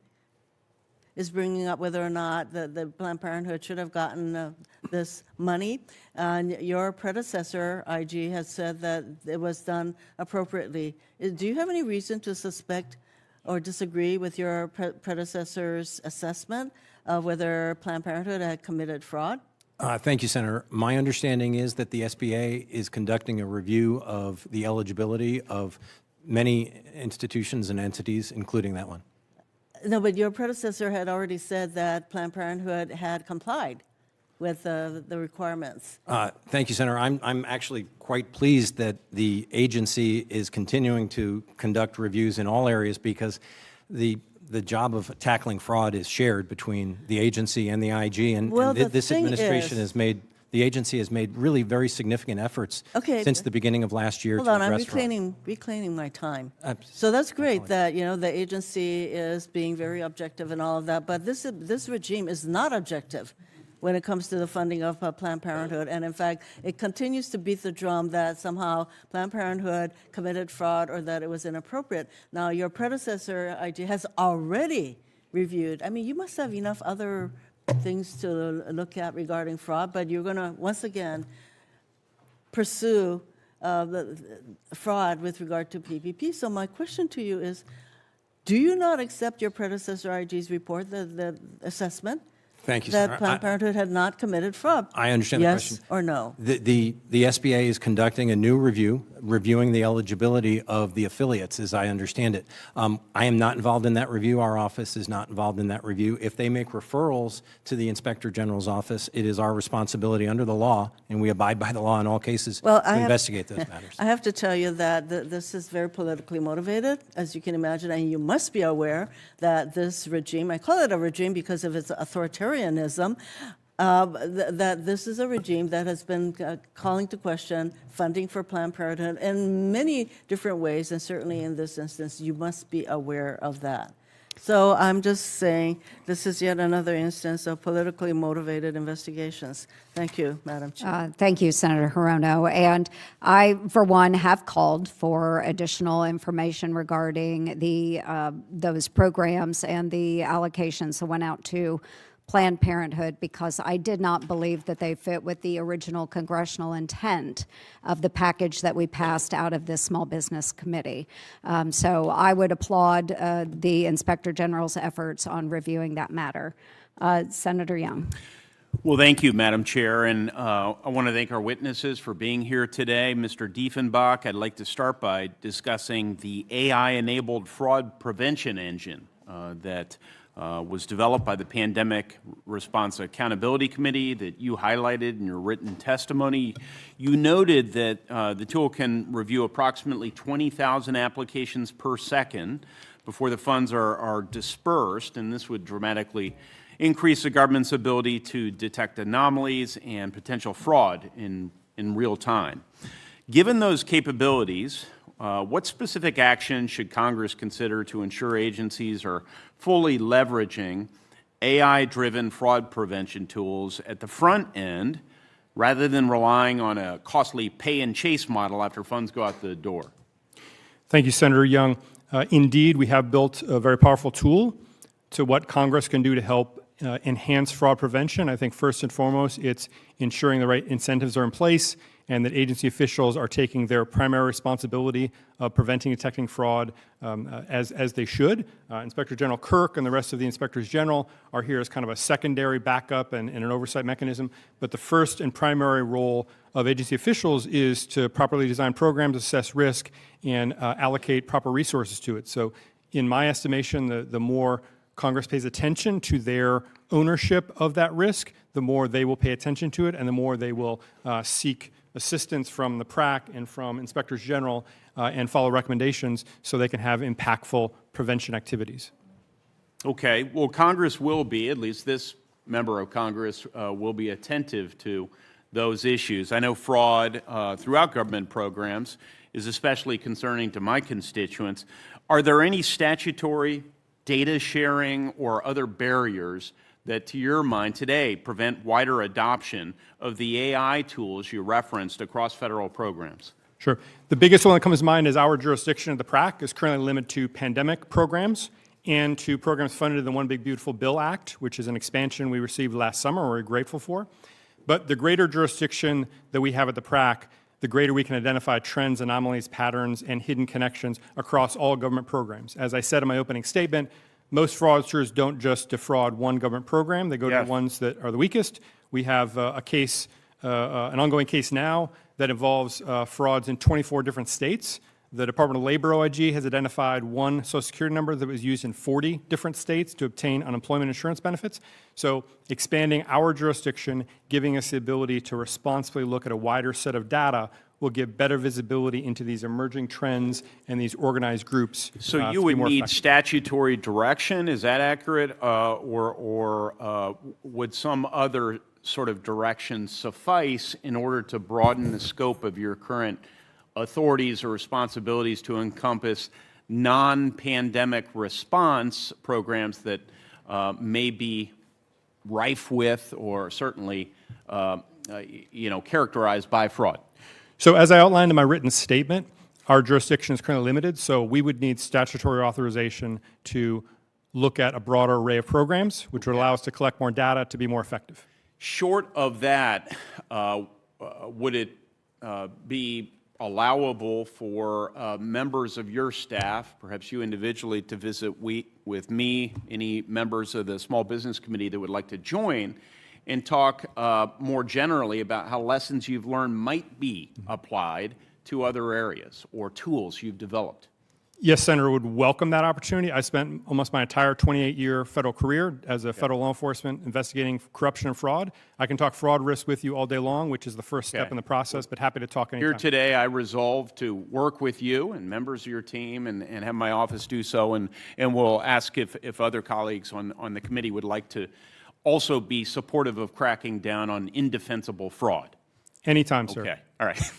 is bringing up whether or not the Planned Parenthood should have gotten this money. And your predecessor, IG, has said that it was done appropriately. Do you have any reason to suspect or disagree with your predecessor's assessment of whether Planned Parenthood had committed fraud? Thank you, Senator. My understanding is that the SBA is conducting a review of the eligibility of many institutions and entities, including that one. No, but your predecessor had already said that Planned Parenthood had complied with the requirements. Thank you, Senator. I'm actually quite pleased that the agency is continuing to conduct reviews in all areas because the job of tackling fraud is shared between the agency and the IG, and this administration has made. The agency has made really very significant efforts since the beginning of last year to address fraud. Hold on, I'm reclaiming my time. So that's great that, you know, the agency is being very objective and all of that, but this regime is not objective when it comes to the funding of Planned Parenthood. And in fact, it continues to beat the drum that somehow Planned Parenthood committed fraud or that it was inappropriate. Now, your predecessor, IG, has already reviewed. I mean, you must have enough other things to look at regarding fraud, but you're going to, once again, pursue the fraud with regard to PPP. So my question to you is, do you not accept your predecessor IG's report, the assessment? Thank you, that Senator. Planned Parenthood had not committed fraud? I understand the question. Yes or no? The SBA is conducting a new review, reviewing the eligibility of the affiliates, as I understand it. I am not involved in that review. Our office is not involved in that review. If they make referrals to the Inspector General's office, it is our responsibility under the law, and we abide by the law in all cases, to investigate those matters. I have to tell you that this is very politically motivated, as you can imagine, and you must be aware that this regime, I call it a regime because of its authoritarianism, that this is a regime that has been calling to question funding for Planned Parenthood in many different ways, and certainly in this instance, you must be aware of that. So I'm just saying this is yet another instance of politically motivated investigations. Thank you, Madam Chair. Thank you, Senator Hirono. And I, for one, have called for additional information regarding those programs and the allocations that went out to Planned Parenthood because I did not believe that they fit with the original congressional intent of the package that we passed out of this Small Business Committee. So I would applaud the Inspector General's efforts on reviewing that matter. Senator Young. Well, thank you, Madam Chair, and I want to thank our witnesses for being here today. Mr. Diefenbach, I'd like to start by discussing the AI-enabled fraud prevention engine that was developed by the Pandemic Response Accountability Committee that you highlighted in your written testimony. You noted that the tool can review approximately 20,000 applications per second before the funds are dispersed, and this would dramatically increase the government's ability to detect anomalies and potential fraud in real time. Given those capabilities, what specific action should Congress consider to ensure agencies are fully leveraging AI-driven fraud prevention tools at the front end rather than relying on a costly pay-and-chase model after funds go out the door? Thank you, Senator Young. Indeed, we have built a very powerful tool to what Congress can do to help enhance fraud prevention. I think first and foremost, it's ensuring the right incentives are in place and that agency officials are taking their primary responsibility of preventing and detecting fraud as they should. Inspector General Kirk and the rest of the Inspectors General are here as kind of a secondary backup and an oversight mechanism. But the first and primary role of agency officials is to properly design programs, assess risk, and allocate proper resources to it. So in my estimation, the more Congress pays attention to their ownership of that risk, the more they will pay attention to it and the more they will seek assistance from the PRAC and from Inspectors General and follow recommendations so they can have impactful prevention activities. Okay. Well, Congress will be, at least this member of Congress, will be attentive to those issues. I know fraud throughout government programs is especially concerning to my constituents. Are there any statutory, data sharing, or other barriers that, to your mind, today prevent wider adoption of the AI tools you referenced across federal programs? Sure. The biggest one that comes to mind is our jurisdiction of the PRAC is currently limited to pandemic programs and to programs funded in the One Big Beautiful Bill Act, which is an expansion we received last summer we're grateful for. But the greater jurisdiction that we have at the PRAC, the greater we can identify trends, anomalies, patterns, and hidden connections across all government programs. As I said in my opening statement, most fraudsters don't just defraud one government program. They go to the ones that are the weakest. We have a case, an ongoing case now that involves frauds in 24 different states The Department of Labor OIG has identified one Social Security number that was used in 40 different states to obtain unemployment insurance benefits. So expanding our jurisdiction, giving us the ability to responsibly look at a wider set of data will give better visibility into these emerging trends and these organized groups. So you would need statutory direction, is that accurate? Or would some other sort of direction suffice in order to broaden the scope of your current authorities or responsibilities to encompass non-pandemic response programs that may be rife with or certainly characterized by fraud? So as I outlined in my written statement, our jurisdiction is currently limited, so we would need statutory authorization to look at a broader array of programs, which would allow us to collect more data to be more effective. Short of that, would it be allowable for members of your staff, perhaps you individually, to visit with me, any members of the Small Business Committee that would like to join, and talk more generally about how lessons you've learned might be applied to other areas or tools you've developed? Yes, Senator, would welcome that opportunity. I spent almost my entire 28-year federal career as a federal law enforcement investigating corruption and fraud. I can talk fraud risk with you all day long, which is the first step in the process, but happy to talk anytime. Here today, I resolve to work with you and members of your team and have my office do so, and we'll ask if other colleagues on the committee would like to also be supportive of cracking down on indefensible fraud. Anytime, sir. Okay, all right.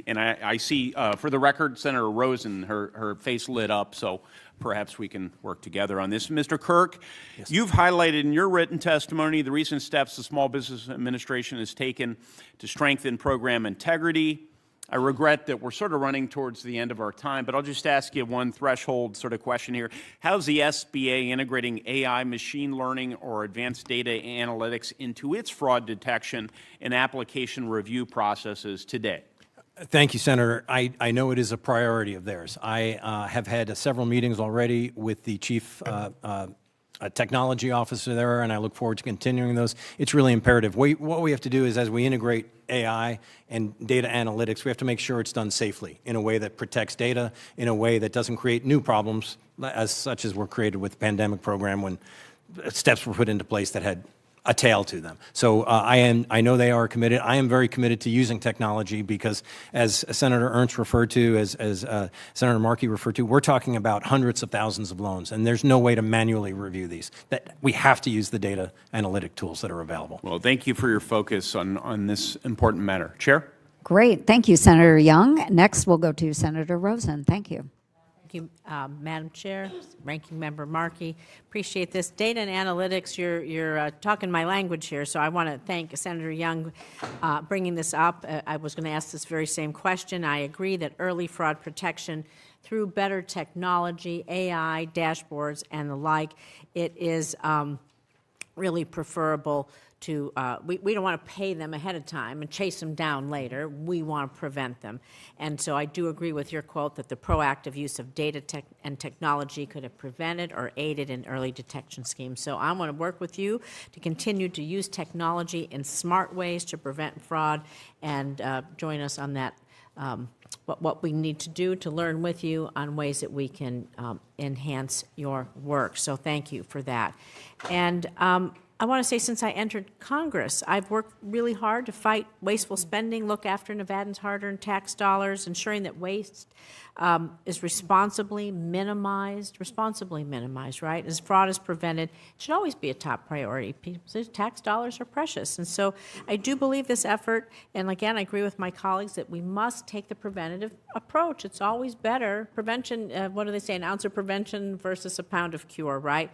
And I see, for the record, Senator Rosen, her face lit up, so perhaps we can work together on this. Mr. Kirk, you've highlighted in your written testimony the recent steps the Small Business Administration has taken to strengthen program integrity. I regret that we're sort of running towards the end of our time, but I'll just ask you one threshold sort of question here. How's the SBA integrating AI, machine learning, or advanced data analytics into its fraud detection and application review processes today? Thank you, Senator. I know it is a priority of theirs. I have had several meetings already with the chief technology officer there, and I look forward to continuing those. It's really imperative. What we have to do is, as we integrate AI and data analytics, we have to make sure it's done safely, in a way that protects data, in a way that doesn't create new problems, such as were created with the pandemic program when steps were put into place that had a tail to them. So I know they are committed. I am very committed to using technology because, as Senator Ernst referred to, as Senator Markey referred to, we're talking about hundreds of thousands of loans, and there's no way to manually review these. That we have to use the data analytic tools that are available. Well, thank you for your focus on this important matter. Chair? Great. Thank you, Senator Young. Next, we'll go to Senator Rosen. Thank you. Thank you, Madam Chair, Ranking Member Markey. Appreciate this. Data and analytics, you're talking my language here, so I want to thank Senator Young bringing this up. I was going to ask this very same question. I agree that early fraud protection through better technology, AI, dashboards, and the like, it is really preferable to, we don't want to pay them ahead of time and chase them down later. We want to prevent them. And so I do agree with your quote that the proactive use of data and technology could have prevented or aided in early detection schemes. So I want to work with you to continue to use technology in smart ways to prevent fraud, and join us on that, what we need to do to learn with you on ways that we can enhance your work. So thank you for that. And I want to say, since I entered Congress, I've worked really hard to fight wasteful spending, look after Nevadans' hard-earned tax dollars, ensuring that waste is responsibly minimized, right? As fraud is prevented, it should always be a top priority. People's tax dollars are precious. And so I do believe this effort, and again, I agree with my colleagues that we must take the preventative approach. It's always better. Prevention, what do they say, an ounce of prevention versus a pound of cure, right?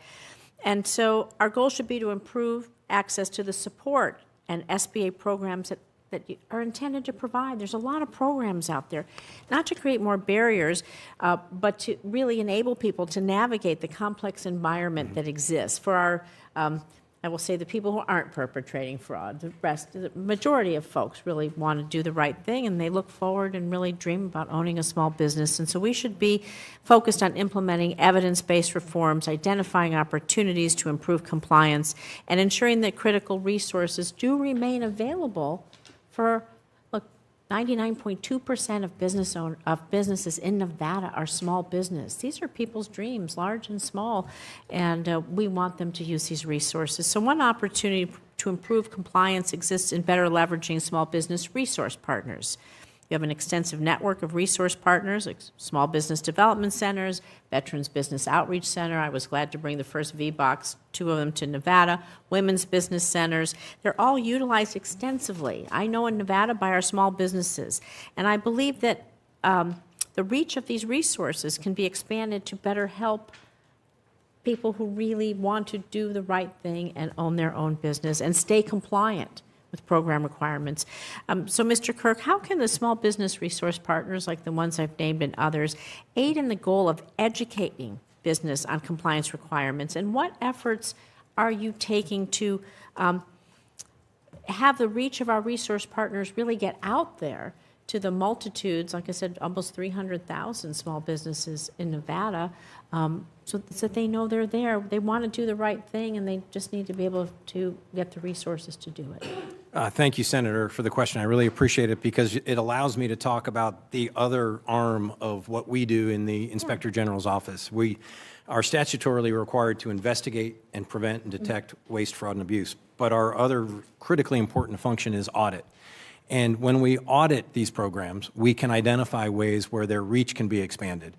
And so our goal should be to improve access to the support and SBA programs that are intended to provide. There's a lot of programs out there, not to create more barriers, but to really enable people to navigate the complex environment that exists. For our, I will say, the people who aren't perpetrating fraud, the majority of folks really want to do the right thing, and they look forward and really dream about owning a small business. And so we should be focused on implementing evidence-based reforms, identifying opportunities to improve compliance, and ensuring that critical resources do remain available for, look, 99.2% of businesses in Nevada are small business. These are people's dreams, large and small, and we want them to use these resources. So one opportunity to improve compliance exists in better leveraging small business resource partners. We have an extensive network of resource partners, like small business development centers, Veterans Business Outreach Center. I was glad to bring the first VBOX, 2 of them to Nevada, women's business centers. They're all utilized extensively, I know in Nevada, by our small businesses. And I believe that the reach of these resources can be expanded to better help people who really want to do the right thing and own their own business and stay compliant with program requirements. So, Mr. Kirk, how can the small business resource partners, like the ones I've named and others, aid in the goal of educating business on compliance requirements? And what efforts are you taking to have the reach of our resource partners really get out there to the multitudes, like I said, almost 300,000 small businesses in Nevada, so that they know they're there. They want to do the right thing, and they just need to be able to get the resources to do it. Thank you, Senator, for the question. I really appreciate it because it allows me to talk about the other arm of what we do in the Inspector General's office. We are statutorily required to investigate and prevent and detect waste, fraud, and abuse, but our other critically important function is audit. And when we audit these programs, we can identify ways where their reach can be expanded.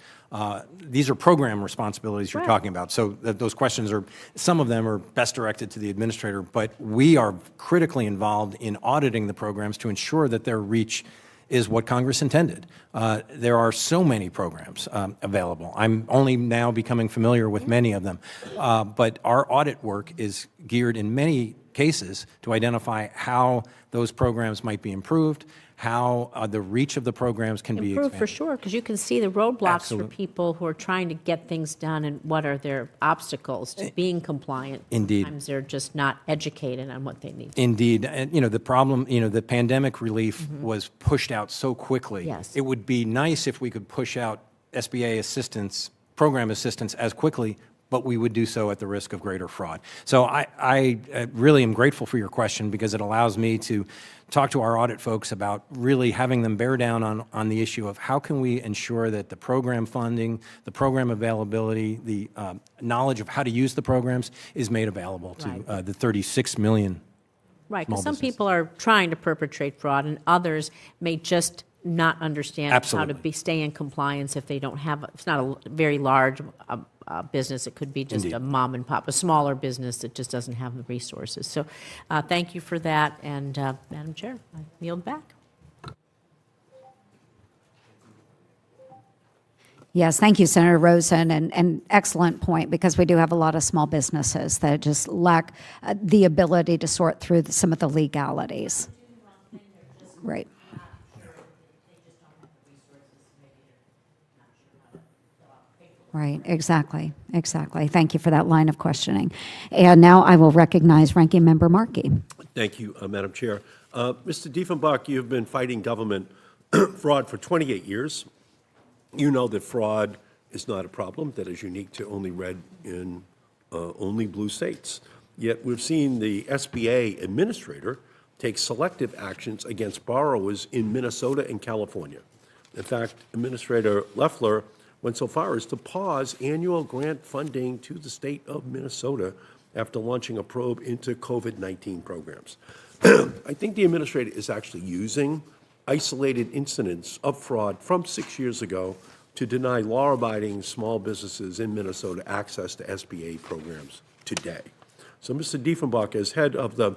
These are program responsibilities you're talking about. So those questions are, some of them are best directed to the administrator, but we are critically involved in auditing the programs to ensure that their reach is what Congress intended. There are so many programs available. I'm only now becoming familiar with many of them, but our audit work is geared in many cases to identify how those programs might be improved, how the reach of the programs can be expanded. For sure, because you can see the roadblocks Absolutely. for people who are trying to get things done and what are their obstacles to being compliant. Indeed. Sometimes they're just not educated on what they need. Indeed. And, the problem, the pandemic relief was pushed out so quickly. Yes. It would be nice if we could push out SBA assistance, program assistance as quickly, but we would do so at the risk of greater fraud. So I really am grateful for your question because it allows me to talk to our audit folks about really having them bear down on the issue of how can we ensure that the program funding, the program availability, the knowledge of how to use the programs is made available to the 36 million Right, small because some businesses. people are trying to perpetrate fraud and others may just not understand how Absolutely. to stay in compliance if they don't have, it's not a very large business. It could be just Indeed. a mom and pop, a smaller business that just doesn't have the resources. So thank you for that. And Madam Chair, I yield back. Yes, thank you, Senator Rosen, and excellent point, because we do have a lot of small businesses that just lack the ability to sort through some of the legalities. Right. Right, exactly. Thank you for that line of questioning. And now I will recognize Ranking Member Markey. Thank you, Madam Chair. Mr. Diefenbach, you have been fighting government fraud for 28 years. You know that fraud is not a problem that is unique to only red and only blue states. Yet we've seen the SBA administrator take selective actions against borrowers in Minnesota and California. In fact, Administrator Loeffler went so far as to pause annual grant funding to the state of Minnesota after launching a probe into COVID-19 programs. I think the administrator is actually using isolated incidents of fraud from 6 years ago to deny law-abiding small businesses in Minnesota access to SBA programs today. So, Mr. Diefenbach, as head of the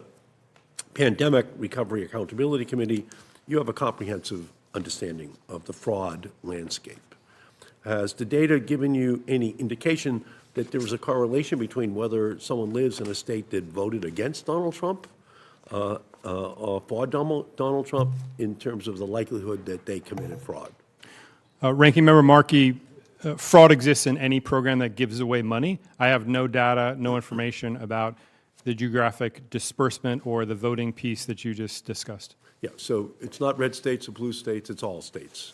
Pandemic Recovery Accountability Committee, you have a comprehensive understanding of the fraud landscape. Has the data given you any indication that there is a correlation between whether someone lives in a state that voted against Donald Trump or for Donald Trump in terms of the likelihood that they committed fraud? Ranking Member Markey, fraud exists in any program that gives away money. I have no data, no information about the geographic disbursement or the voting piece that you just discussed. Yeah, so it's not red states or blue states, it's all states.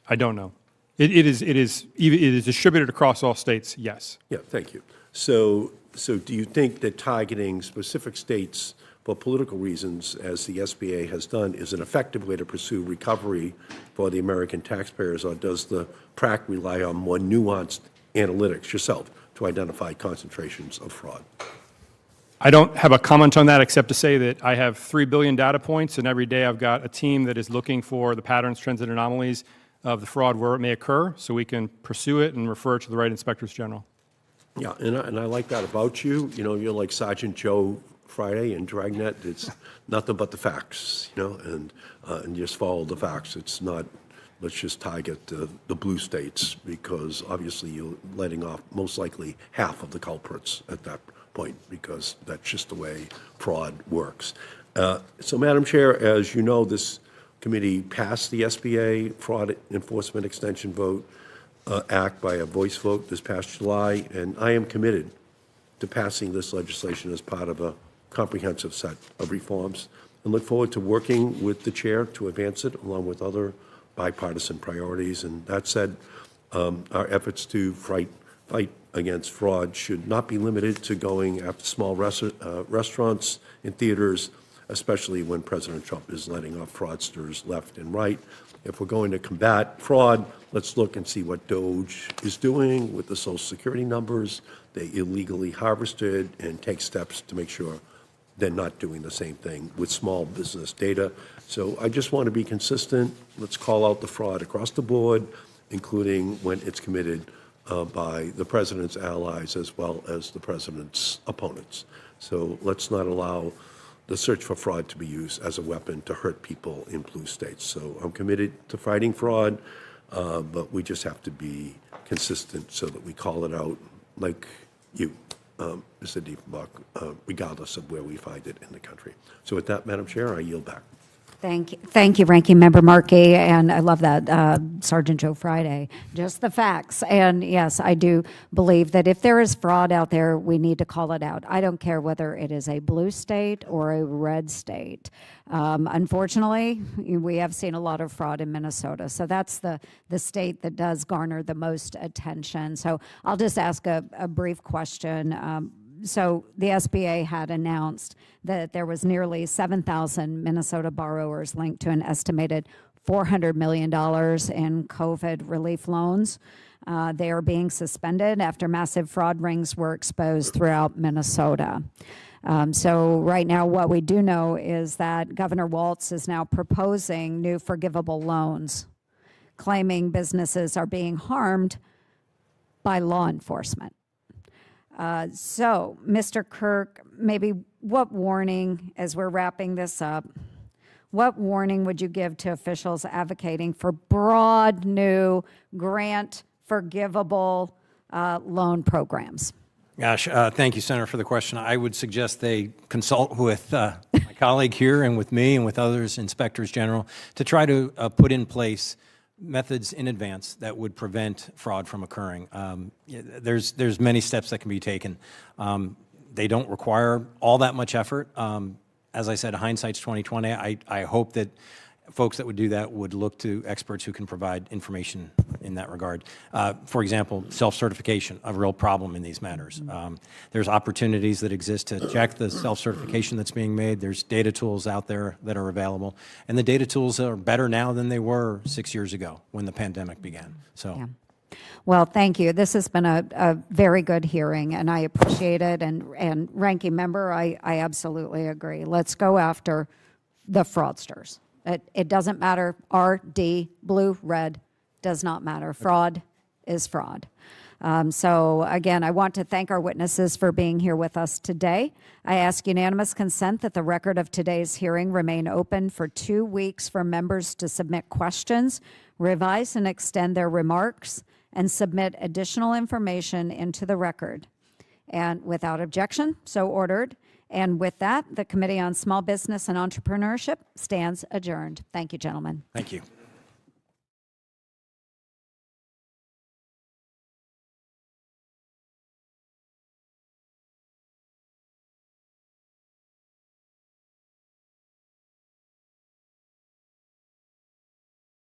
I don't know. It is distributed across all states, yes. Yeah, thank you. So do you think that targeting specific states for political reasons, as the SBA has done, is an effective way to pursue recovery for the American taxpayers, or does the PRAC rely on more nuanced analytics yourself to identify concentrations of fraud? I don't have a comment on that except to say that I have 3 billion data points, and every day I've got a team that is looking for the patterns, trends, and anomalies of the fraud where it may occur, so we can pursue it and refer it to the right inspectors general. Yeah, and I like that about you. You know, you're like Sergeant Joe Friday in Dragnet. It's nothing but the facts, you know, and just follow the facts. It's not, let's just target the blue states, because obviously you're letting off most likely half of the culprits at that point, because that's just the way fraud works. So, Madam Chair, as you know, this committee passed the SBA Fraud Enforcement Extension Act by a voice vote this past July, and I am committed to passing this legislation as part of a comprehensive set of reforms, and look forward to working with the chair to advance it along with other bipartisan priorities. And that said, our efforts to fight against fraud should not be limited to going after small restaurants and theaters, especially when President Trump is letting off fraudsters left and right. If we're going to combat fraud, let's look and see what DOJ is doing with the Social Security numbers they illegally harvested, and take steps to make sure they're not doing the same thing with small business data. So I just want to be consistent. Let's call out the fraud across the board, including when it's committed by the president's allies as well as the president's opponents. So let's not allow the search for fraud to be used as a weapon to hurt people in blue states. So I'm committed to fighting fraud, but we just have to be consistent so that we call it out like you, Mr. Diefenbach, regardless of where we find it in the country. So with that, Madam Chair, I yield back. Thank you, Ranking Member Markey, and I love that, Sergeant Joe Friday, just the facts. And yes, I do believe that if there is fraud out there, we need to call it out. I don't care whether it is a blue state or a red state. Unfortunately, we have seen a lot of fraud in Minnesota, so that's the state that does garner the most attention. So I'll just ask a brief question. So the SBA had announced that there was nearly 7,000 Minnesota borrowers linked to an estimated $400 million in COVID relief loans. They are being suspended after massive fraud rings were exposed throughout Minnesota. So right now what we do know is that Governor Walz is now proposing new forgivable loans, claiming businesses are being harmed by law enforcement. So, Mr. Kirk, maybe what warning, as we're wrapping this up, what warning would you give to officials advocating for broad, new, grant-forgivable loan programs? Gosh, thank you, Senator, for the question. I would suggest they consult with my colleague here and with me and with others, inspectors general, to try to put in place methods in advance that would prevent fraud from occurring. There's many steps that can be taken. They don't require all that much effort. As I said, hindsight's 20/20. I hope that folks that would do that would look to experts who can provide information in that regard. For example, self-certification, a real problem in these matters. There's opportunities that exist to check the self-certification that's being made. There's data tools out there that are available. And the data tools are better now than they were 6 years ago when the pandemic began. So. Yeah. Well, thank you. This has been a very good hearing, and I appreciate it. And Ranking Member, I absolutely agree. Let's go after the fraudsters. It doesn't matter, R, D, blue, red, does not matter. Fraud is fraud. So again, I want to thank our witnesses for being here with us today. I ask unanimous consent that the record of today's hearing remain open for 2 weeks for members to submit questions, revise and extend their remarks, and submit additional information into the record. And without objection, so ordered. And with that, the Committee on Small Business and Entrepreneurship stands adjourned. Thank you, gentlemen. Thank you.